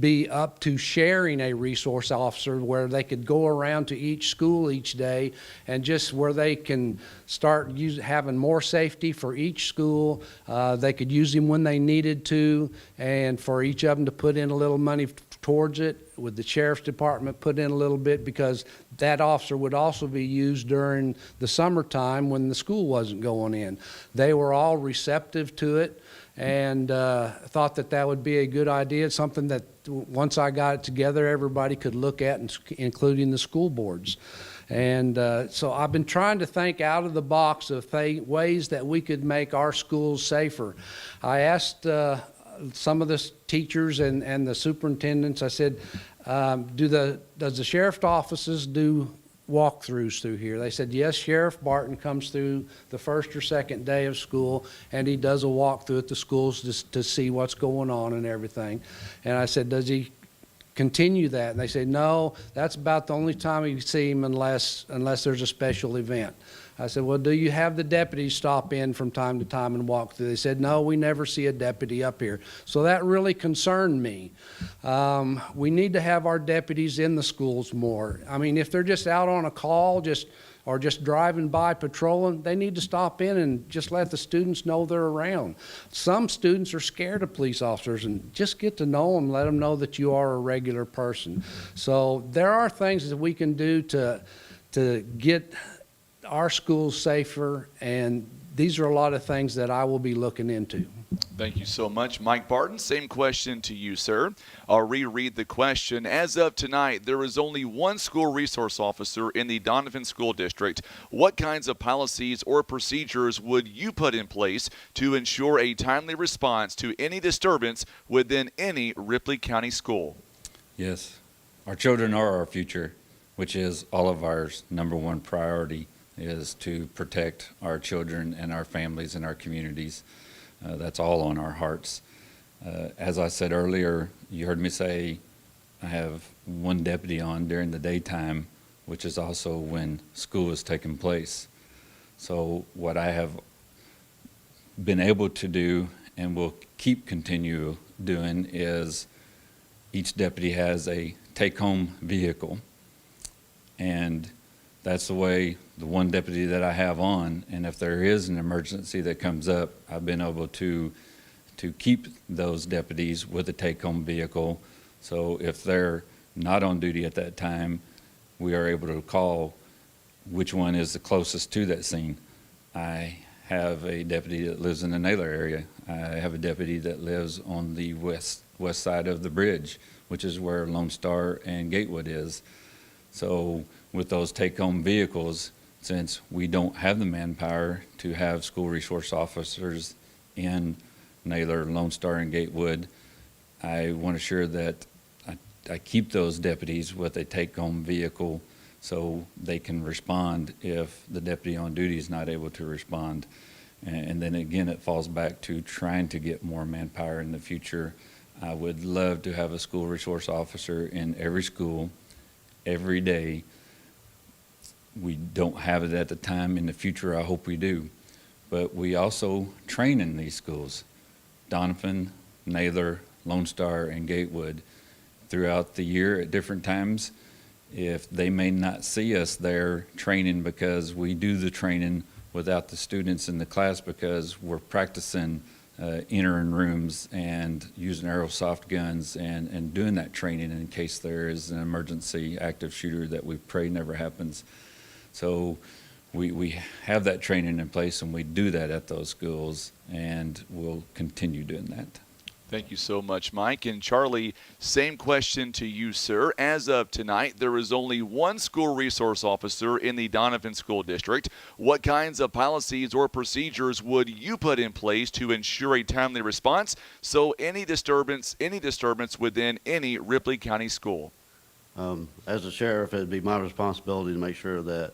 be up to sharing a resource officer where they could go around to each school each day and just where they can start having more safety for each school. They could use him when they needed to, and for each of them to put in a little money towards it, with the sheriff's department put in a little bit, because that officer would also be used during the summertime when the school wasn't going in. They were all receptive to it, and thought that would be a good idea. It's something that once I got it together, everybody could look at, including the school boards. And so I've been trying to think out of the box of ways that we could make our schools safer. I asked some of the teachers and the superintendents, I said, does the sheriff's offices do walkthroughs through here? They said, yes, Sheriff Barton comes through the first or second day of school, and he does a walkthrough at the schools just to see what's going on and everything. And I said, does he continue that? And they say, no, that's about the only time you see him unless there's a special event. I said, well, do you have the deputies stop in from time to time and walk through? They said, no, we never see a deputy up here. So that really concerned me. We need to have our deputies in the schools more. I mean, if they're just out on a call or just driving by patrolling, they need to stop in and just let the students know they're around. Some students are scared of police officers, and just get to know them, let them know that you are a regular person. So there are things that we can do to get our schools safer, and these are a lot of things that I will be looking into. Thank you so much, Mike Barton. Same question to you, sir. I'll reread the question. As of tonight, there is only one school resource officer in the Doniphan School District. What kinds of policies or procedures would you put in place to ensure a timely response to any disturbance within any Ripley County school? Yes, our children are our future, which is all of our number one priority, is to protect our children and our families and our communities. That's all on our hearts. As I said earlier, you heard me say I have one deputy on during the daytime, which is also when school is taking place. So what I have been able to do and will continue doing is each deputy has a take-home vehicle, and that's the way the one deputy that I have on, and if there is an emergency that comes up, I've been able to keep those deputies with a take-home vehicle. So if they're not on duty at that time, we are able to call which one is the closest to that scene. I have a deputy that lives in the Naylor area. I have a deputy that lives on the west side of the bridge, which is where Lone Star and Gatewood is. So with those take-home vehicles, since we don't have the manpower to have school resource officers in Naylor, Lone Star, and Gatewood, I want to assure that I keep those deputies with a take-home vehicle so they can respond if the deputy on duty is not able to respond. And then again, it falls back to trying to get more manpower in the future. I would love to have a school resource officer in every school, every day. We don't have it at the time. In the future, I hope we do. But we also train in these schools, Doniphan, Naylor, Lone Star, and Gatewood. Throughout the year at different times, if they may not see us there training because we do the training without the students in the class because we're practicing entering rooms and using airsoft guns and doing that training in case there is an emergency active shooter that we pray never happens. So we have that training in place, and we do that at those schools, and we'll continue doing that. Thank you so much, Mike. And Charlie, same question to you, sir. As of tonight, there is only one school resource officer in the Doniphan School District. What kinds of policies or procedures would you put in place to ensure a timely response so any disturbance within any Ripley County school? As a sheriff, it'd be my responsibility to make sure that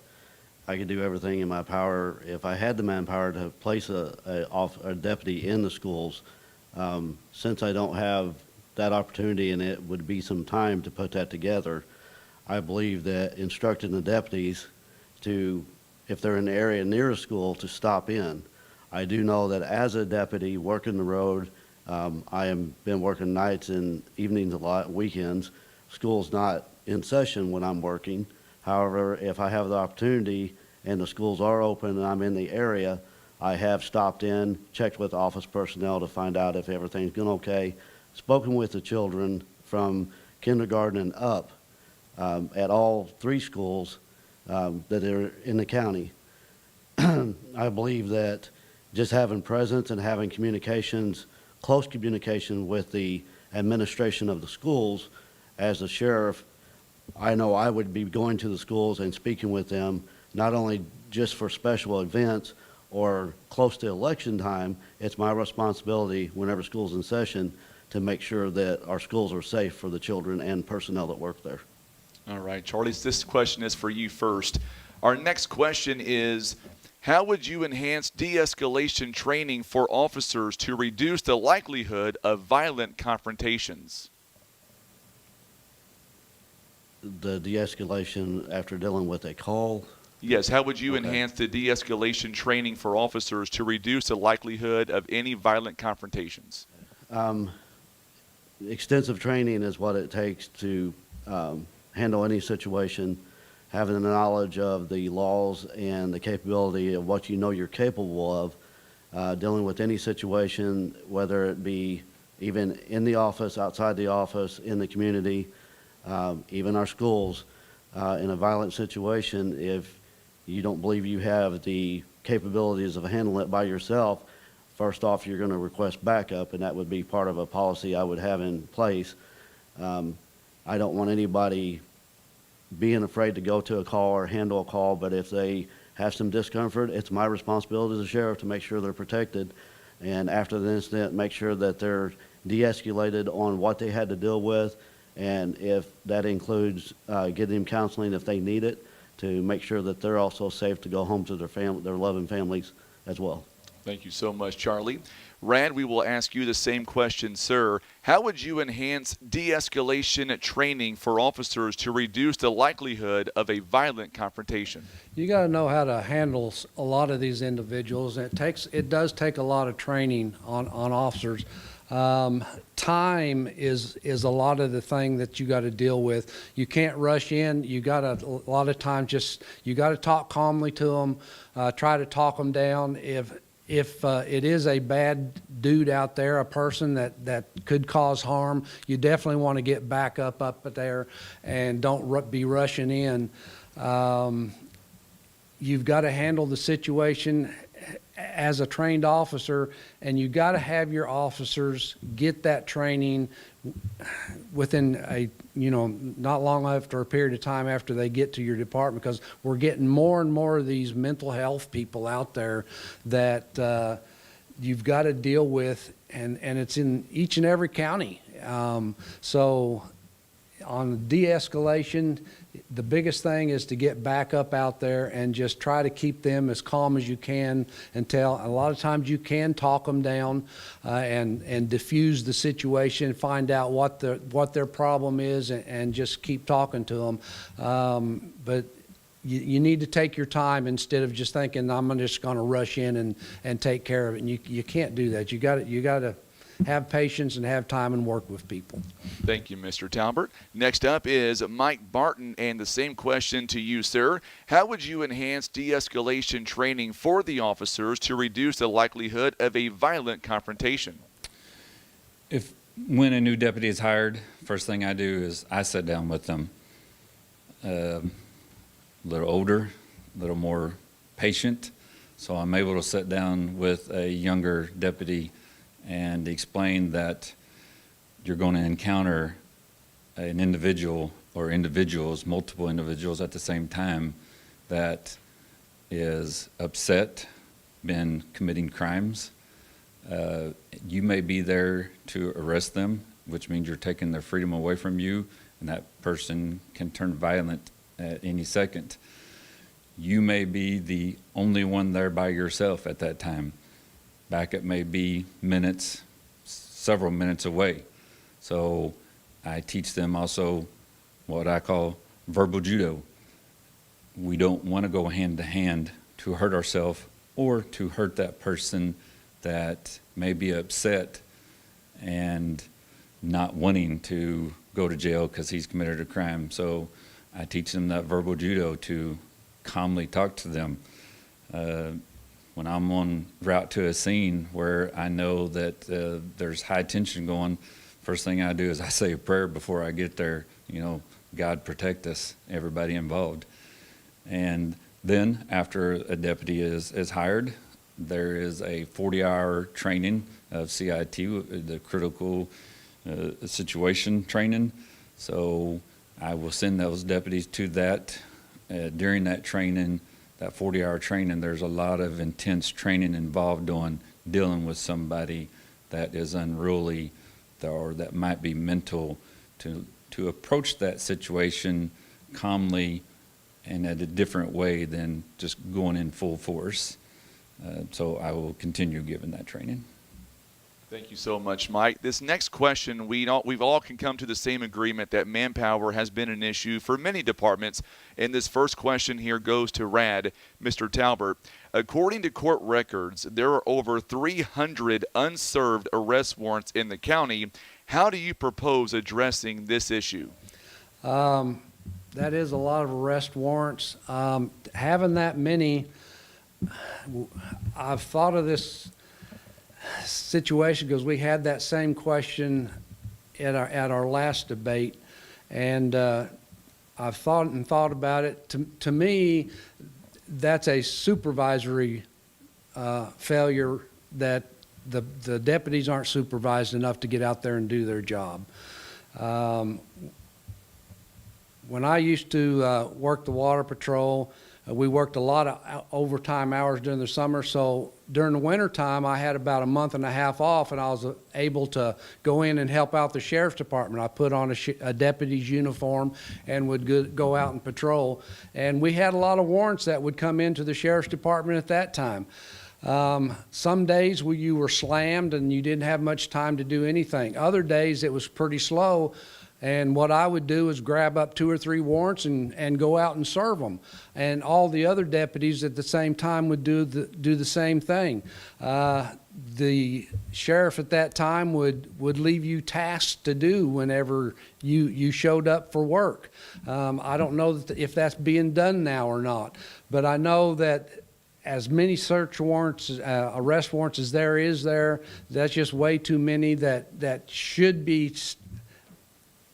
I could do everything in my power. If I had the manpower to place a deputy in the schools, since I don't have that opportunity and it would be some time to put that together, I believe that instructing the deputies to, if they're in the area near a school, to stop in. I do know that as a deputy working the road, I have been working nights and evenings a lot, weekends. School's not in session when I'm working. However, if I have the opportunity and the schools are open and I'm in the area, I have stopped in, checked with office personnel to find out if everything's going okay, spoken with the children from kindergarten and up at all three schools that are in the county. I believe that just having presence and having communications, close communication with the administration of the schools, as the sheriff, I know I would be going to the schools and speaking with them, not only just for special events or close to election time. It's my responsibility whenever school's in session to make sure that our schools are safe for the children and personnel that work there. All right, Charlie, this question is for you first. Our next question is, how would you enhance de-escalation training for officers to reduce the likelihood of violent confrontations? The de-escalation after dealing with a call. Yes, how would you Okay. enhance the de-escalation training for officers to reduce the likelihood of any violent confrontations? Extensive training is what it takes to handle any situation, having the knowledge of the laws and the capability of what you know you're capable of, dealing with any situation, whether it be even in the office, outside the office, in the community, even our schools. In a violent situation, if you don't believe you have the capabilities of handling it by yourself, first off, you're going to request backup, and that would be part of a policy I would have in place. I don't want anybody being afraid to go to a call or handle a call, but if they have some discomfort, it's my responsibility as a sheriff to make sure they're protected. And after the incident, make sure that they're de-escalated on what they had to deal with, and if that includes getting them counseling if they need it, to make sure that they're also safe to go home to their loving families as well. Thank you so much, Charlie. Rand, we will ask you the same question, sir. How would you enhance de-escalation training for officers to reduce the likelihood of a violent confrontation? You got to know how to handle a lot of these individuals. It does take a lot of training on officers. Time is a lot of the thing that you got to deal with. You can't rush in. You got a lot of times you got to talk calmly to them, try to talk them down. If it is a bad dude out there, a person that could cause harm, you definitely want to get back up there and don't be rushing in. You've got to handle the situation as a trained officer, and you got to have your officers get that training within not long after a period of time after they get to your department, because we're getting more and more of these mental health people out there that you've got to deal with, and it's in each and every county. So on de-escalation, the biggest thing is to get back up out there and just try to keep them as calm as you can until a lot of times you can talk them down and diffuse the situation, find out what their problem is, and just keep talking to them. But you need to take your time instead of just thinking I'm just going to rush in and take care of it. And you can't do that. You got to have patience and have time and work with people. Thank you, Mr. Talburt. Next up is Mike Barton, and the same question to you, sir. How would you enhance de-escalation training for the officers to reduce the likelihood of a violent confrontation? When a new deputy is hired, first thing I do is I sit down with them. A little older, a little more patient, so I'm able to sit down with a younger deputy and explain that you're going to encounter an individual or individuals, multiple individuals at the same time, that is upset, been committing crimes. You may be there to arrest them, which means you're taking their freedom away from you, and that person can turn violent at any second. You may be the only one there by yourself at that time. Backup may be minutes, several minutes away. So I teach them also what I call verbal judo. We don't want to go hand to hand to hurt ourselves or to hurt that person that may be upset and not wanting to go to jail because he's committed a crime. So I teach them that verbal judo to calmly talk to them. When I'm on route to a scene where I know that there's high tension going, first thing I do is I say a prayer before I get there. God protect us, everybody involved. And then after a deputy is hired, there is a 40-hour training of CIT, the critical situation training. So I will send those deputies to that. During that training, that 40-hour training, there's a lot of intense training involved on dealing with somebody that is unruly or that might be mental, to approach that situation calmly and at a different way than just going in full force. So I will continue giving that training. Thank you so much, Mike. This next question, we've all can come to the same agreement that manpower has been an issue for many departments. And this first question here goes to Rad, Mr. Talburt. According to court records, there are over 300 unserved arrest warrants in the county. How do you propose addressing this issue? That is a lot of arrest warrants. Having that many, I've thought of this situation because we had that same question at our last debate, and I've thought about it. To me, that's a supervisory failure, that the deputies aren't supervised enough to get out there and do their job. When I used to work the water patrol, we worked a lot of overtime hours during the summer, so during the winter time I had about a month and a half off, and I was able to go in and help out the sheriff's department. I put on a deputy's uniform and would go out and patrol, and we had a lot of warrants that would come into the sheriff's department at that time. Some days where you were slammed and you didn't have much time to do anything. Other days it was pretty slow. And what I would do is grab up 2 or 3 warrants and go out and serve them. And all the other deputies at the same time would do the same thing. The sheriff at that time would leave you tasks to do whenever you showed up for work. I don't know if that's being done now or not, but I know that as many search warrants, arrest warrants as there is there, that's just way too many that should be.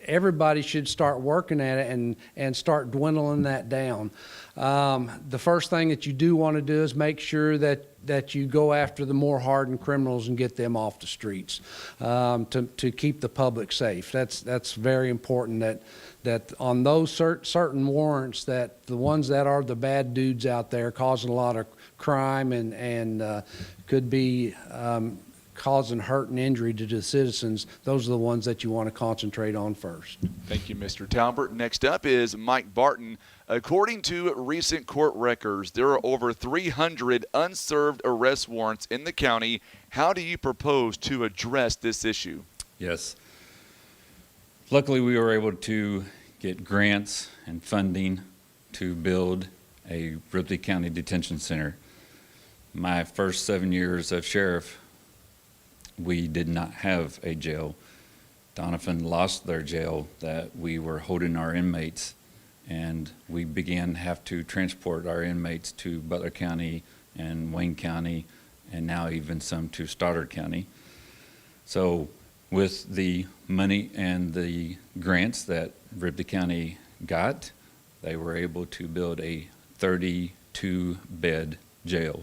Everybody should start working at it and start dwindling that down. The first thing that you do want to do is make sure that you go after the more hardened criminals and get them off the streets, to keep the public safe. That's very important, that on those certain warrants, that the ones that are the bad dudes out there causing a lot of crime and could be causing hurt and injury to the citizens, those are the ones that you want to concentrate on first. Thank you, Mr. Talburt. Next up is Mike Barton. According to recent court records, there are over 300 unserved arrest warrants in the county. How do you propose to address this issue? Yes. Luckily, we were able to get grants and funding to build a Ripley County Detention Center. My first 7 years of sheriff, we did not have a jail. Doniphan lost their jail that we were holding our inmates, and we began to have to transport our inmates to Butler County and Wayne County, and now even some to Stoddard County. So with the money and the grants that Ripley County got, they were able to build a 32-bed jail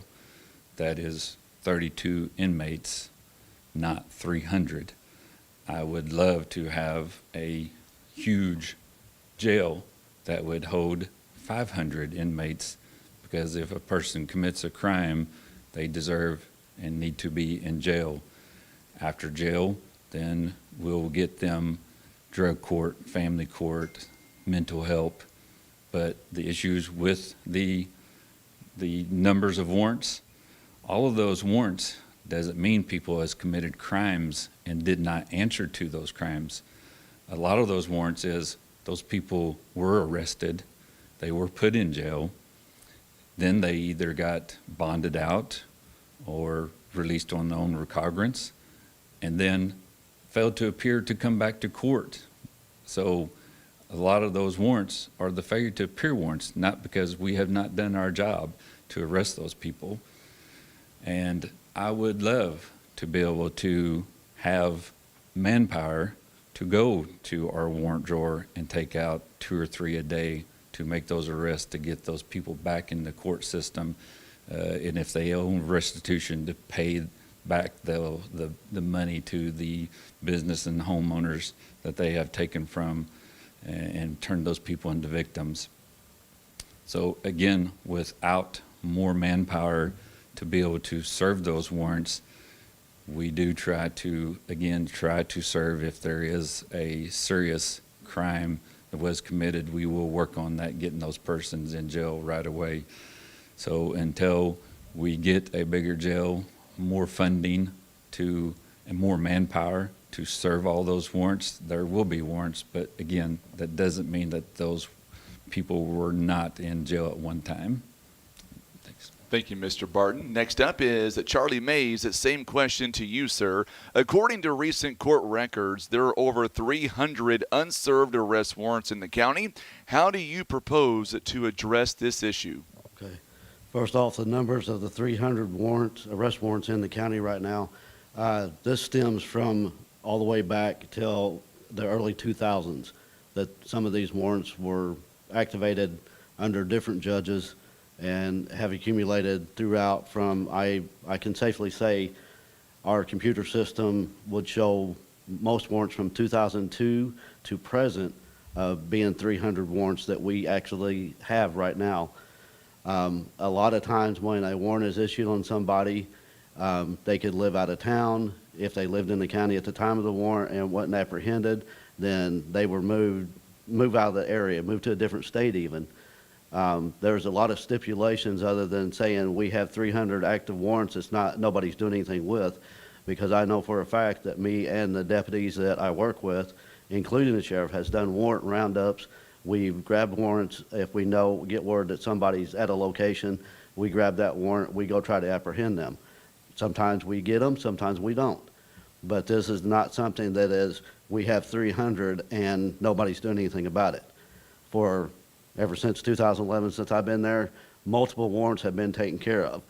that is 32 inmates, not 300. I would love to have a huge jail that would hold 500 inmates, because if a person commits a crime, they deserve and need to be in jail. After jail, then we'll get them drug court, family court, mental help. But the issues with the numbers of warrants, all of those warrants doesn't mean people has committed crimes and did not answer to those crimes. A lot of those warrants is those people were arrested, they were put in jail, then they either got bonded out or released on their own recognizance, and then failed to appear to come back to court. So a lot of those warrants are the failure to appear warrants, not because we have not done our job to arrest those people. And I would love to be able to have manpower to go to our warrant drawer and take out 2 or 3 a day to make those arrests, to get those people back in the court system, and if they owe restitution, to pay back the money to the business and homeowners that they have taken from, and and turn those people into victims. So again, without more manpower to be able to serve those warrants, we do try to serve if there is a serious crime that was committed. We will work on that, getting those persons in jail right away. So until we get a bigger jail, more funding and more manpower to serve all those warrants, there will be warrants, but again, that doesn't mean that those people were not in jail at one time. Thanks. Thank you, Mr. Barton. Next up is Charlie Mays. That same question to you, sir. According to recent court records, there are over 300 unserved arrest warrants in the county. How do you propose to address this issue? Okay. First off, the numbers of the 300 arrest warrants in the county right now, this stems from all the way back till the early 2000s, that some of these warrants were activated under different judges and have accumulated throughout from, I can safely say, our computer system would show most warrants from 2002 to present being 300 warrants that we actually have right now. A lot of times when a warrant is issued on somebody, they could live out of town. If they lived in the county at the time of the warrant and wasn't apprehended, then they were move out of the area, move to a different state even. There's a lot of stipulations other than saying we have 300 active warrants nobody's doing anything with, because I know for a fact that me and the deputies that I work with, including the sheriff, has done warrant roundups. We've grabbed warrants. If we get word that somebody's at a location, we grab that warrant, we go try to apprehend them. Sometimes we get them, sometimes we don't. But this is not something that is, we have 300 and nobody's doing anything about it. Ever since 2011, since I've been there, multiple warrants have been taken care of.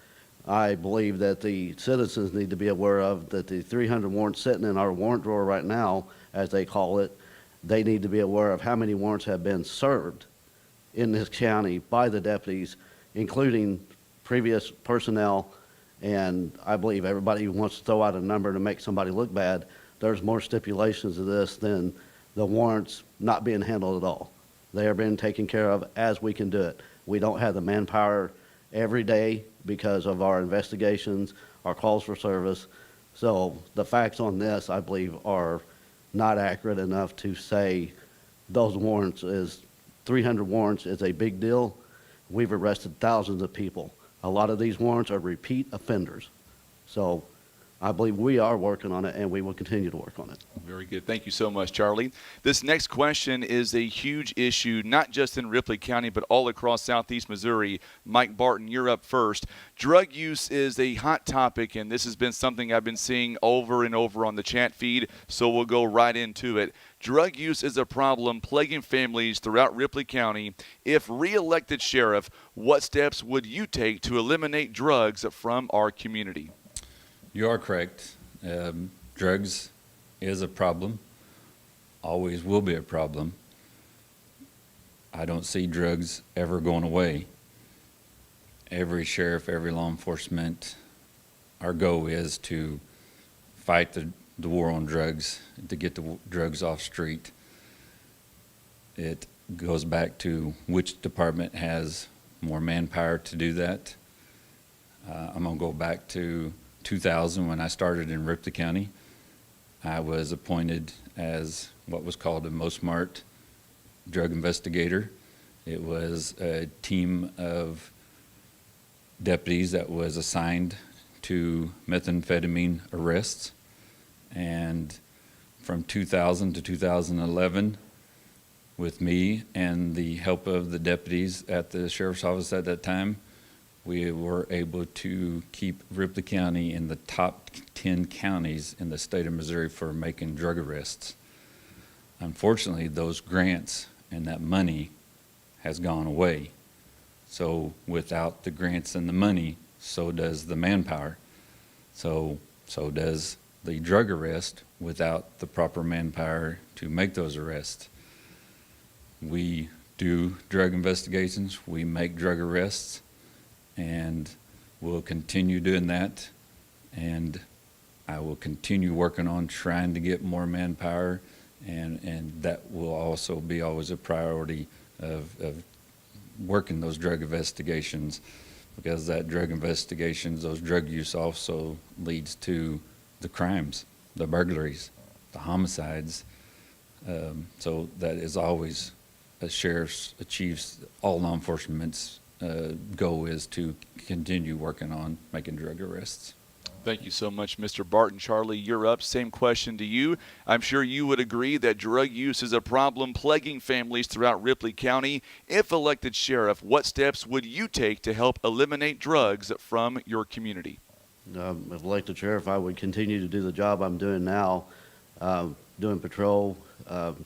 I believe that the citizens need to be aware of that the 300 warrants sitting in our warrant drawer right now, as they call it, they need to be aware of how many warrants have been served in this county by the deputies, including previous personnel. And I believe everybody who wants to throw out a number to make somebody look bad, there's more stipulations to this than the warrants not being handled at all. They are being taken care of as we can do it. We don't have the manpower every day because of our investigations, our calls for service. So the facts on this, I believe, are not accurate enough to say those warrants 300 warrants is a big deal. We've arrested thousands of people. A lot of these warrants are repeat offenders. So I believe we are working on it, and we will continue to work on it. Very good. Thank you so much, Charlie. This next question is a huge issue, not just in Ripley County, but all across southeast Missouri. Mike Barton, you're up first. Drug use is a hot topic, and this has been something I've been seeing over and over on the chat feed, so we'll go right into it. Drug use is a problem plaguing families throughout Ripley County. If re-elected sheriff, what steps would you take to eliminate drugs from our community? You are correct. Drugs is a problem, always will be a problem. I don't see drugs ever going away. Every sheriff, every law enforcement, our goal is to fight the war on drugs, to get the drugs off street. It goes back to which department has more manpower to do that. I'm going to go back to 2000 when I started in Ripley County. I was appointed as what was called a MoSmart drug investigator. It was a team of deputies that was assigned to methamphetamine arrests. And from 2000 to 2011, with me and the help of the deputies at the sheriff's office at that time, we were able to keep Ripley County in the top 10 counties in the state of Missouri for making drug arrests. Unfortunately, those grants and that money has gone away. So without the grants and the money, so does the manpower. So does the drug arrest without the proper manpower to make those arrests. We do drug investigations, we make drug arrests, and we'll continue doing that. And I will continue working on trying to get more manpower and that will also be always a priority of working those drug investigations, because that drug investigations, those drug use also leads to the crimes, the burglaries, the homicides. So that is always a sheriff's achieves all law enforcement's goal is to continue working on making drug arrests. Thank you so much, Mr. Barton. Charlie, you're up. Same question to you. I'm sure you would agree that drug use is a problem plaguing families throughout Ripley County. If elected sheriff, what steps would you take to help eliminate drugs from your community? If elected sheriff, I would continue to do the job I'm doing now, doing patrol,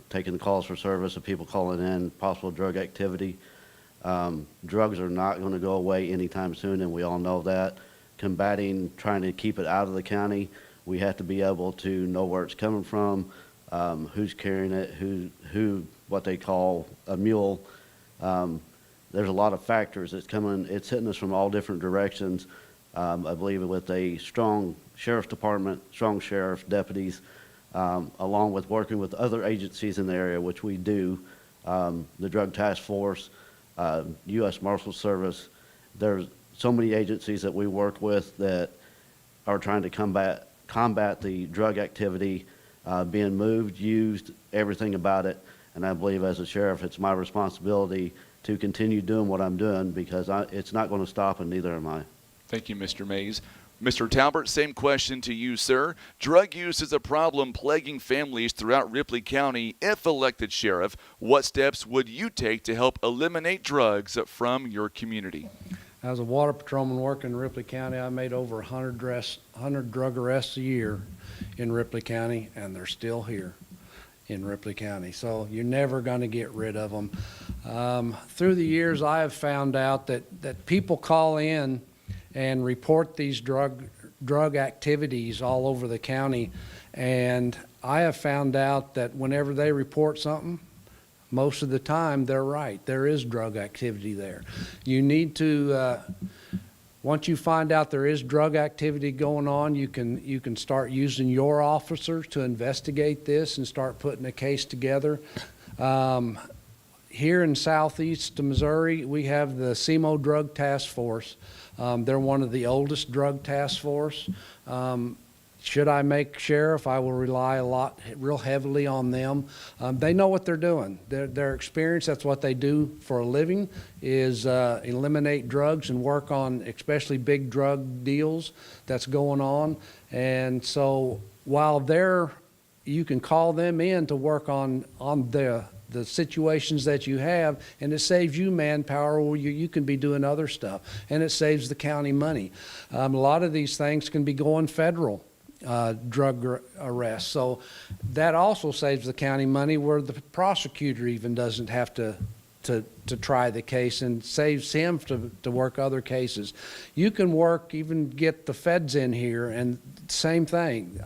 taking the calls for service of people calling in possible drug activity. Drugs are not going to go away anytime soon, and we all know that. Combating, trying to keep it out of the county, we have to be able to know where it's coming from, who's carrying it, who what they call a mule. There's a lot of factors that's coming. It's hitting us from all different directions. I believe with a strong sheriff's department, strong sheriff, deputies, along with working with other agencies in the area, which we do, the Drug Task Force, U.S. Marshal Service. There's so many agencies that we work with that are trying to combat the drug activity, being moved, used, everything about it. And I believe as a sheriff, it's my responsibility to continue doing what I'm doing, because it's not going to stop, and neither am I. Thank you, Mr. Mays. Mr. Talburt, same question to you, sir. Drug use is a problem plaguing families throughout Ripley County. If elected sheriff, what steps would you take to help eliminate drugs from your community? As a water patrolman working in Ripley County, I made over 100 drug arrests a year in Ripley County, and they're still here in Ripley County. So you're never going to get rid of them. Through the years, I have found out that people call in and report these drug activities all over the county, and I have found out that whenever they report something, most of the time they're right. There is drug activity there. You need to, once you find out there is drug activity going on, you can start using your officers to investigate this and start putting a case together. Here in southeast Missouri, we have the SEMO Drug Task Force. They're one of the oldest drug task force. Should I make sheriff, I will rely real heavily on them. They know what they're doing. Their experience, that's what they do for a living, is eliminate drugs and work on especially big drug deals that's going on. And so while you can call them in to work on the situations that you have, and it saves you manpower where you can be doing other stuff, and it saves the county money. A lot of these things can be going federal. Drug arrests. So that also saves the county money, where the prosecutor even doesn't have to try the case, and saves him to work other cases. You can even get the feds in here, and same thing.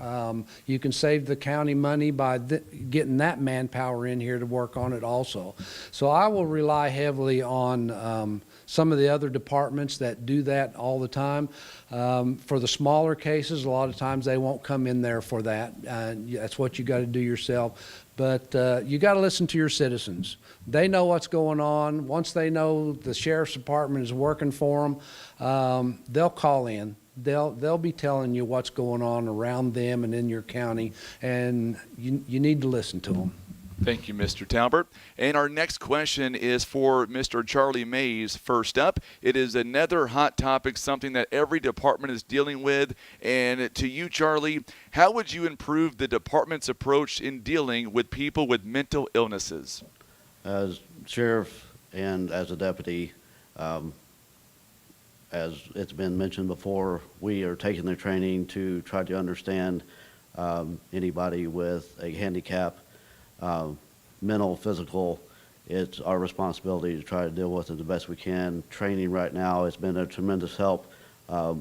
You can save the county money by getting that manpower in here to work on it also. So I will rely heavily on some of the other departments that do that all the time. For the smaller cases, a lot of times they won't come in there for that. That's what you got to do yourself. But you got to listen to your citizens. They know what's going on. Once they know the sheriff's department is working for them, they'll call in. They'll be telling you what's going on around them and in your county, and you need to listen to them. Thank you, Mr. Talburt. And our next question is for Mr. Charlie Mays. First up, it is another hot topic, something that every department is dealing with. And to you, Charlie, how would you improve the department's approach in dealing with people with mental illnesses? As sheriff and as a deputy, as it's been mentioned before, we are taking the training to try to understand anybody with a handicap, mental, physical. It's our responsibility to try to deal with it the best we can. Training right now has been a tremendous help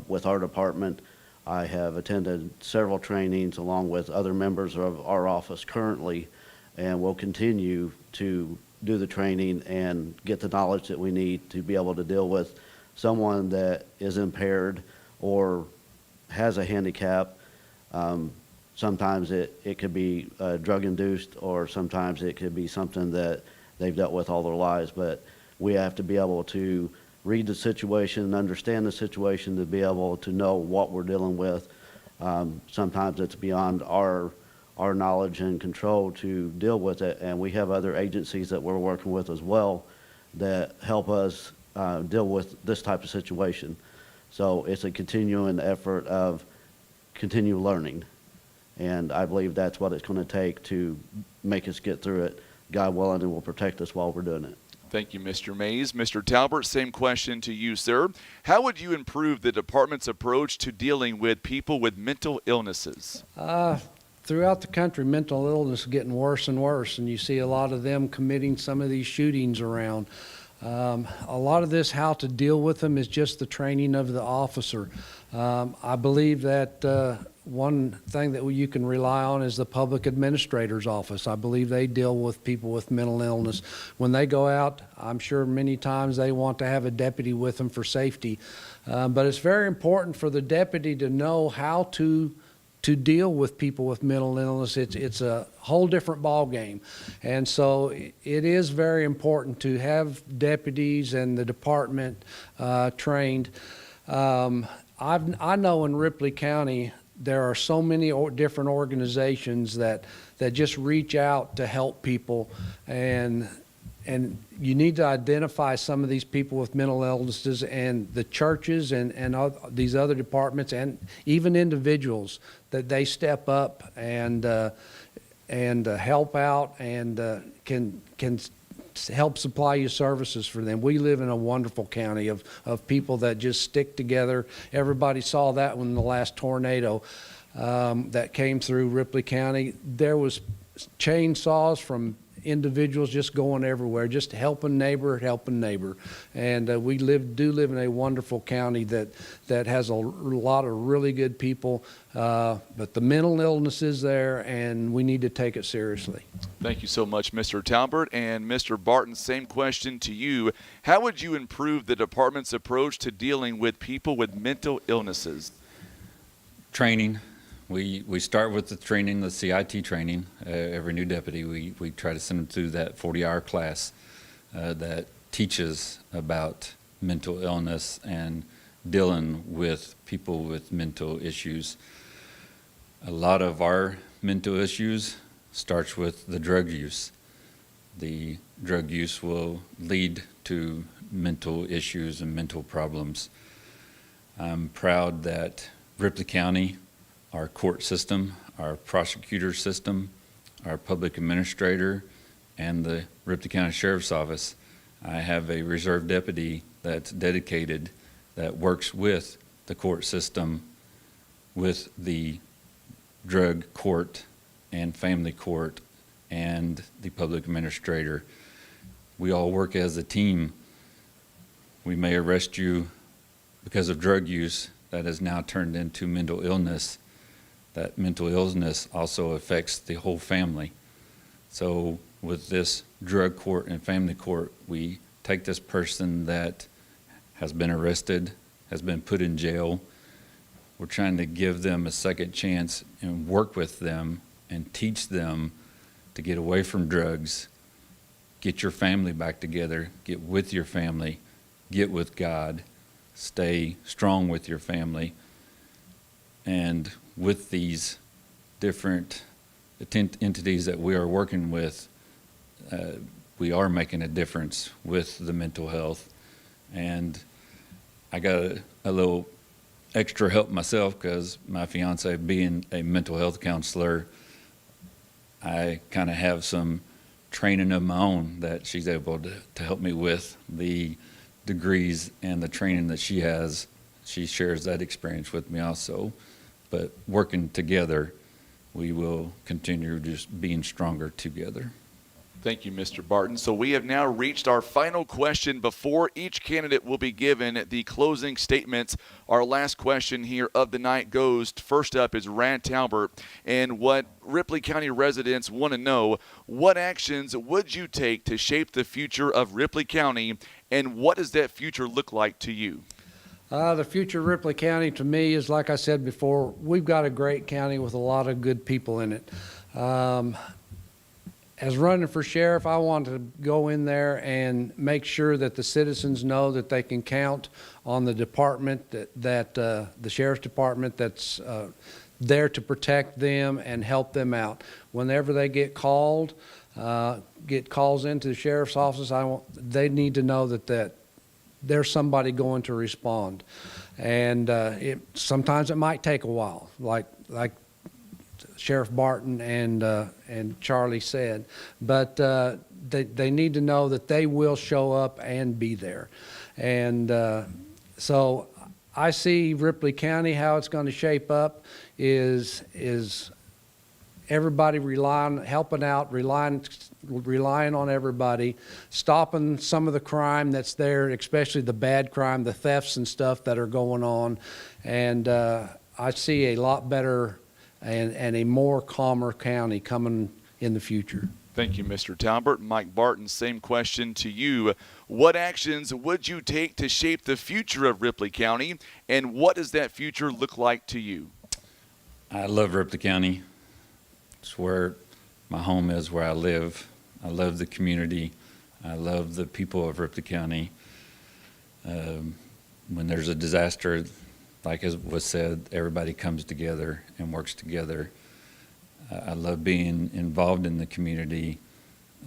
with our department. I have attended several trainings along with other members of our office currently, and will continue to do the training and get the knowledge that we need to be able to deal with someone that is impaired or has a handicap. Sometimes it could be drug-induced, or sometimes it could be something that they've dealt with all their lives. But we have to be able to read the situation and understand the situation to be able to know what we're dealing with. Sometimes it's beyond our knowledge and control to deal with it, and we have other agencies that we're working with as well that help us deal with this type of situation. So it's a continuing effort of continue learning, and I believe that's what it's going to take to make us get through it. God willing, and will protect us while we're doing it. Thank you, Mr. Mays. Mr. Talburt, same question to you, sir. How would you improve the department's approach to dealing with people with mental illnesses? Throughout the country, mental illness is getting worse and worse, and you see a lot of them committing some of these shootings around. A lot of this, how to deal with them, is just the training of the officer. I believe that one thing that you can rely on is the public administrator's office. I believe they deal with people with mental illness. When they go out, I'm sure many times they want to have a deputy with them for safety. But it's very important for the deputy to know how to deal with people with mental illness. It's a whole different ball game. And so it is very important to have deputies and the department trained. I know in Ripley County there are so many different organizations that just reach out to help people, and you need to identify some of these people with mental illnesses, and the churches and these other departments and even individuals, that they step up and help out and can help supply you services for them. We live in a wonderful county of people that just stick together. Everybody saw that when the last tornado that came through Ripley County. There was chainsaws from individuals just going everywhere, just helping neighbor. And we do live in a wonderful county that has a lot of really good people, but the mental illness is there, and we need to take it seriously. Thank you so much, Mr. Talbert. And Mr. Barton, same question to you. How would you improve the department's approach to dealing with people with mental illnesses? Training. We start with the training, the CIT training. Every new deputy, we try to send them through that 40-hour class that teaches about mental illness and dealing with people with mental issues. A lot of our mental issues starts with the drug use. The drug use will lead to mental issues and mental problems. I'm proud that Ripley County, our court system, our prosecutor system, our public administrator, and the Ripley County Sheriff's Office, I have a reserve deputy that's dedicated, that works with the court system, with the drug court and family court and the public administrator. We all work as a team. We may arrest you because of drug use that has now turned into mental illness. That mental illness also affects the whole family. So with this drug court and family court, we take this person that has been arrested, has been put in jail. We're trying to give them a second chance and work with them and teach them to get away from drugs, get your family back together, get with your family, get with God, stay strong with your family. And with these different entities that we are working with, we are making a difference with the mental health. And I got a little extra help myself because my fiance, being a mental health counselor, I kind of have some training of my own that she's able to help me with. The degrees and the training that she has, she shares that experience with me also. But working together, we will continue just being stronger together. Thank you, Mr. Barton. So we have now reached our final question before each candidate will be given the closing statements. Our last question here of the night goes, first up is Rand Talburt. And what Ripley County residents want to know, what actions would you take to shape the future of Ripley County, and what does that future look like to you? The future of Ripley County, to me, is like I said before, we've got a great county with a lot of good people in it. As running for sheriff, I want to go in there and make sure that the citizens know that they can count on the department, that the sheriff's department that's there to protect them and help them out. Whenever they get calls into the sheriff's office, they need to know that there's somebody going to respond. And sometimes it might take a while, like Sheriff Barton and Charlie said, but they need to know that they will show up and be there. And so I see Ripley County, how it's going to shape up is everybody helping out, relying on everybody, stopping some of the crime that's there, especially the bad crime, the thefts and stuff that are going on. And I see a lot better and a more calmer county coming in the future. Thank you, Mr. Talburt. Mike Barton, same question to you. What actions would you take to shape the future of Ripley County, and what does that future look like to you? I love Ripley County. It's where my home is, where I live. I love the community. I love the people of Ripley County. When there's a disaster, like as was said, everybody comes together and works together. I love being involved in the community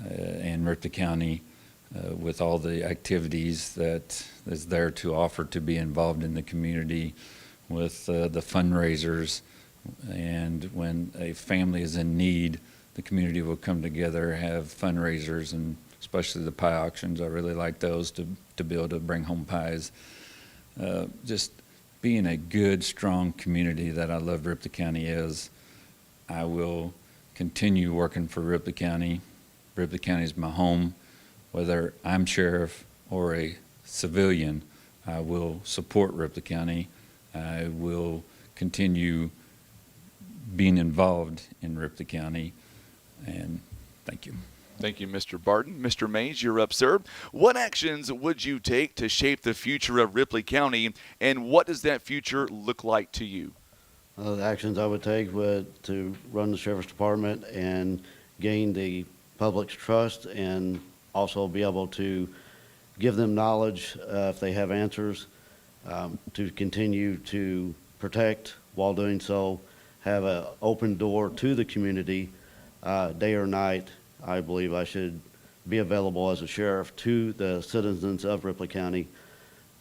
and Ripley County with all the activities that is there to offer to be involved in the community with the fundraisers. And when a family is in need, the community will come together, have fundraisers, and especially the pie auctions. I really like those to be able to bring home pies. Just being a good, strong community that I love Ripley County is. I will continue working for Ripley County. Ripley County is my home. Whether I'm sheriff or a civilian, I will support Ripley County. I will continue being involved in Ripley County. And thank you. Thank you, Mr. Barton. Mr. Mays, you're up, sir. What actions would you take to shape the future of Ripley County, and what does that future look like to you? The actions I would take would to run the sheriff's department and gain the public's trust, and also be able to give them knowledge if they have answers, to continue to protect while doing so, have an open door to the community day or night. I believe I should be available as a sheriff to the citizens of Ripley County.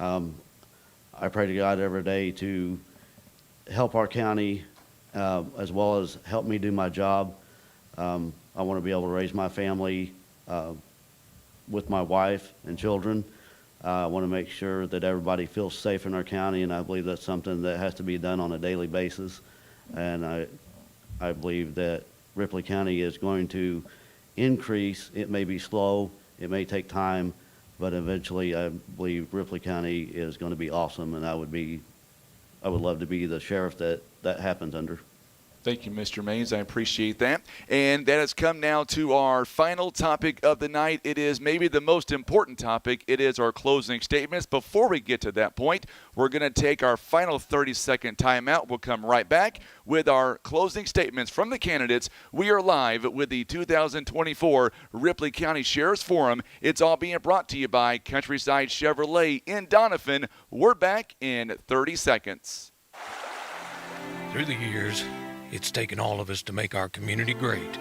I pray to God every day to help our county as well as help me do my job. I want to be able to raise my family with my wife and children. I want to make sure that everybody feels safe in our county, and I believe that's something that has to be done on a daily basis. And I believe that Ripley County is going to increase. It may be slow, it may take time, but eventually I believe Ripley County is going to be awesome, and I would love to be the sheriff that happens under. Thank you, Mr. Mays. I appreciate that. And that has come now to our final topic of the night. It is maybe the most important topic. It is our closing statements. Before we get to that point, we're going to take our final 30-second timeout. We'll come right back with our closing statements from the candidates. We are live with the 2024 Ripley County Sheriff's Forum. It's all being brought to you by Countryside Chevrolet in Doniphan. We're back in 30 seconds. Through the years, it's taken all of us to make our community great.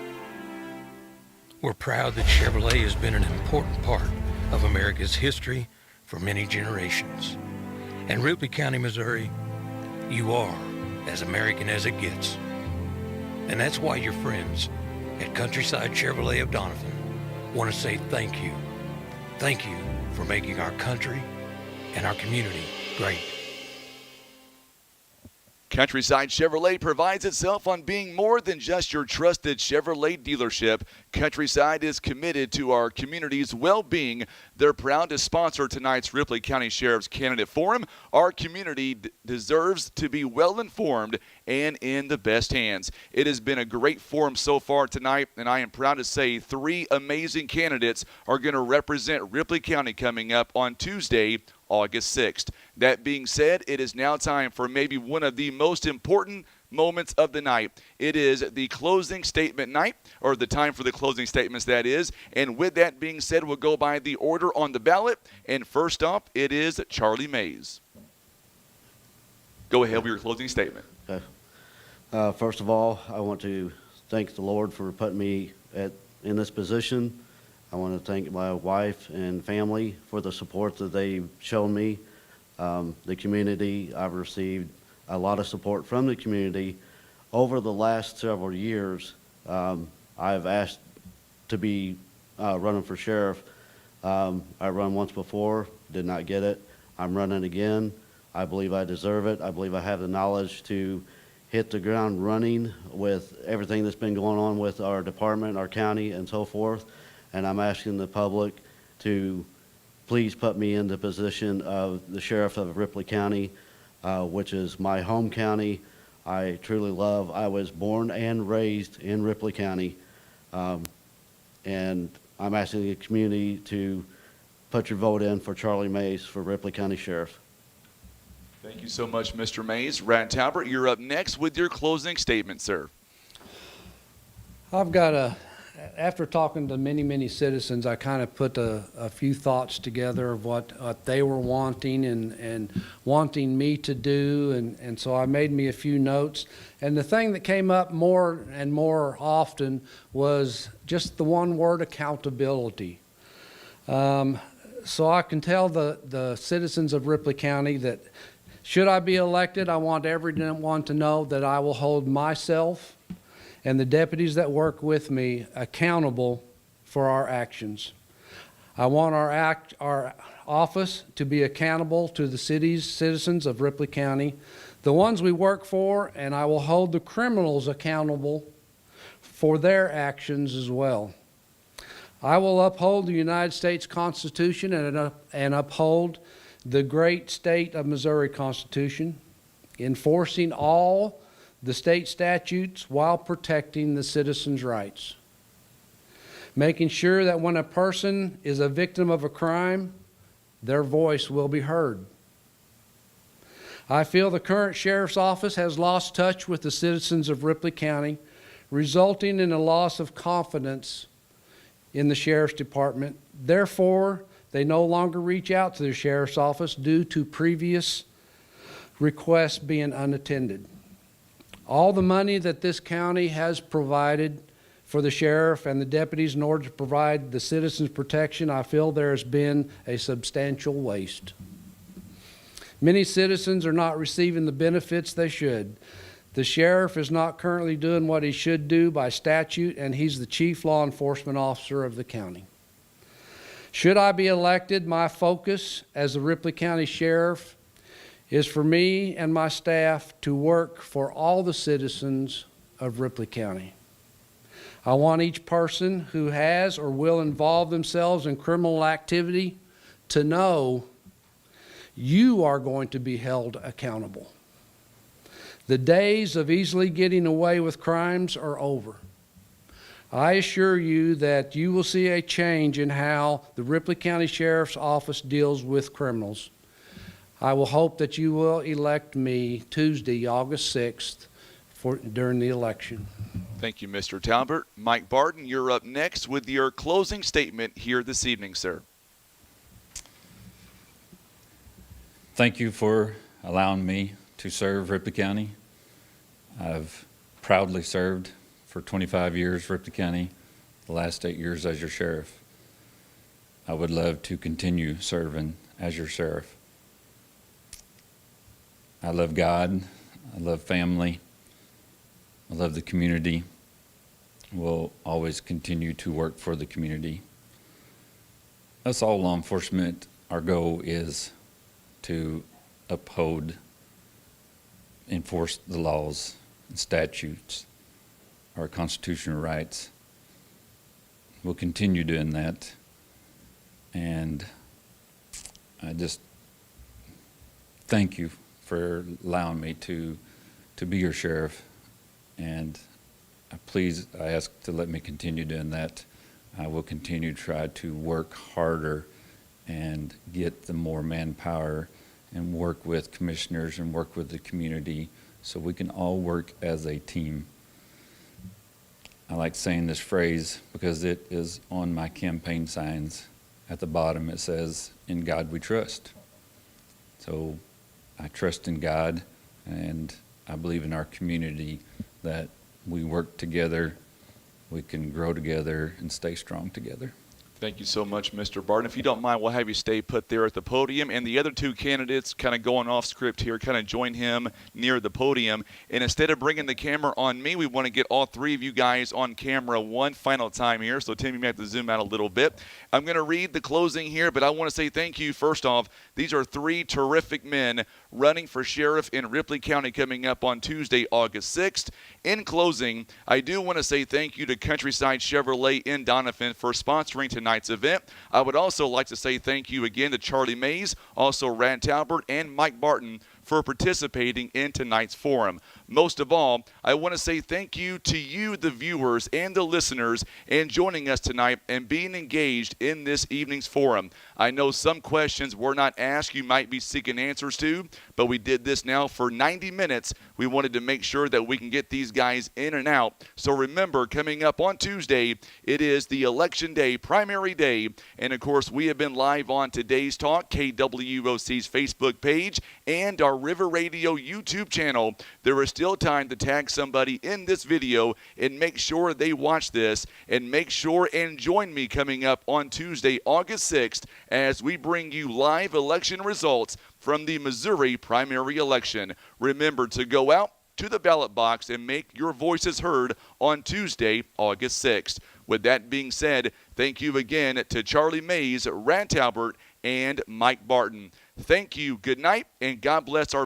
We're proud that Chevrolet has been an important part of America's history for many generations. And Ripley County, Missouri, you are as American as it gets. And that's why your friends at Countryside Chevrolet of Doniphan want to say thank you. Thank you for making our country and our community great. Countryside Chevrolet prides itself on being more than just your trusted Chevrolet dealership. Countryside is committed to our community's well-being. They're proud to sponsor tonight's Ripley County Sheriff's Candidate Forum. Our community deserves to be well-informed and in the best hands. It has been a great forum so far tonight, and I am proud to say 3 amazing candidates are going to represent Ripley County coming up on Tuesday, August 6th. That being said, it is now time for maybe one of the most important moments of the night. It is the closing statement night, or the time for the closing statements, that is. And with that being said, we'll go by the order on the ballot. And first up, it is Charlie Mays. Go ahead with your closing statement. Okay. First of all, I want to thank the Lord for putting me in this position. I want to thank my wife and family for the support that they've shown me. The community, I've received a lot of support from the community. Over the last several years, I've asked to be running for sheriff. I run once before, did not get it. I'm running again. I believe I deserve it. I believe I have the knowledge to hit the ground running with everything that's been going on with our department, our county, and so forth. And I'm asking the public to please put me in the position of the Sheriff of Ripley County, which is my home county. I truly love. I was born and raised in Ripley County, and I'm asking the community to put your vote in for Charlie Mays for Ripley County Sheriff. Thank you so much, Mr. Mays. Rad Talbert, you're up next with your closing statement, sir. I've got after talking to many citizens, I kind of put a few thoughts together of what they were wanting and wanting me to do, and so I made me a few notes. And the thing that came up more and more often was just the one word, accountability. So I can tell the citizens of Ripley County that should I be elected, I want everyone to know that I will hold myself and the deputies that work with me accountable for our actions. I want our office to be accountable to the city's citizens of Ripley County, the ones we work for, and I will hold the criminals accountable for their actions as well. I will uphold the United States Constitution and uphold the great state of Missouri Constitution, enforcing all the state statutes while protecting the citizens' rights. Making sure that when a person is a victim of a crime, their voice will be heard. I feel the current sheriff's office has lost touch with the citizens of Ripley County, resulting in a loss of confidence in the sheriff's department. Therefore, they no longer reach out to the sheriff's office due to previous requests being unattended. All the money that this county has provided for the sheriff and the deputies in order to provide the citizens protection, I feel there has been a substantial waste. Many citizens are not receiving the benefits they should. The sheriff is not currently doing what he should do by statute, and he's the chief law enforcement officer of the county. Should I be elected, my focus as the Ripley County Sheriff is for me and my staff to work for all the citizens of Ripley County. I want each person who has or will involve themselves in criminal activity to know you are going to be held accountable. The days of easily getting away with crimes are over. I assure you that you will see a change in how the Ripley County Sheriff's Office deals with criminals. I will hope that you will elect me Tuesday, August 6th, during the election. Thank you, Mr. Talbert. Mike Barton, you're up next with your closing statement here this evening, sir. Thank you for allowing me to serve Ripley County. I've proudly served for 25 years, Ripley County, the last 8 years as your sheriff. I would love to continue serving as your sheriff. I love God, I love family, I love the community. We'll always continue to work for the community. Us all law enforcement, our goal is to uphold, enforce the laws and statutes, our constitutional rights. We'll continue doing that. And I just thank you for allowing me to be your sheriff. And please, I ask to let me continue doing that. I will continue to try to work harder and get the more manpower and work with commissioners and work with the community so we can all work as a team. I like saying this phrase because it is on my campaign signs. At the bottom it says, "In God we trust." So I trust in God, and I believe in our community that we work together, we can grow together, and stay strong together. Thank you so much, Mr. Barton. If you don't mind, we'll have you stay put there at the podium. And the other two candidates kind of going off script here, kind of join him near the podium. And instead of bringing the camera on me, we want to get all three of you guys on camera one final time here. So, Tim, you may have to zoom out a little bit. I'm going to read the closing here, but I want to say thank you. First off, these are three terrific men running for sheriff in Ripley County coming up on Tuesday, August 6th. In closing, I do want to say thank you to Countryside Chevrolet in Doniphan for sponsoring tonight's event. I would also like to say thank you again to Charlie Mays, also Rand Talburt, and Mike Barton for participating in tonight's forum. Most of all, I want to say thank you to you, the viewers and the listeners, and joining us tonight and being engaged in this evening's forum. I know some questions were not asked you might be seeking answers to, but we did this now for 90 minutes. We wanted to make sure that we can get these guys in and out. So remember, coming up on Tuesday, it is the election day, primary day, and of course, we have been live on Today's Talk, KWOC's Facebook page, and our River Radio YouTube channel. There is still time to tag somebody in this video and make sure they watch this, and make sure and join me coming up on Tuesday, August 6th, as we bring you live election results from the Missouri primary election. Remember to go out to the ballot box and make your voices heard on Tuesday, August 6th. With that being said, thank you again to Charlie Mays, Rand Talburt, and Mike Barton. Thank you, good night, and God bless our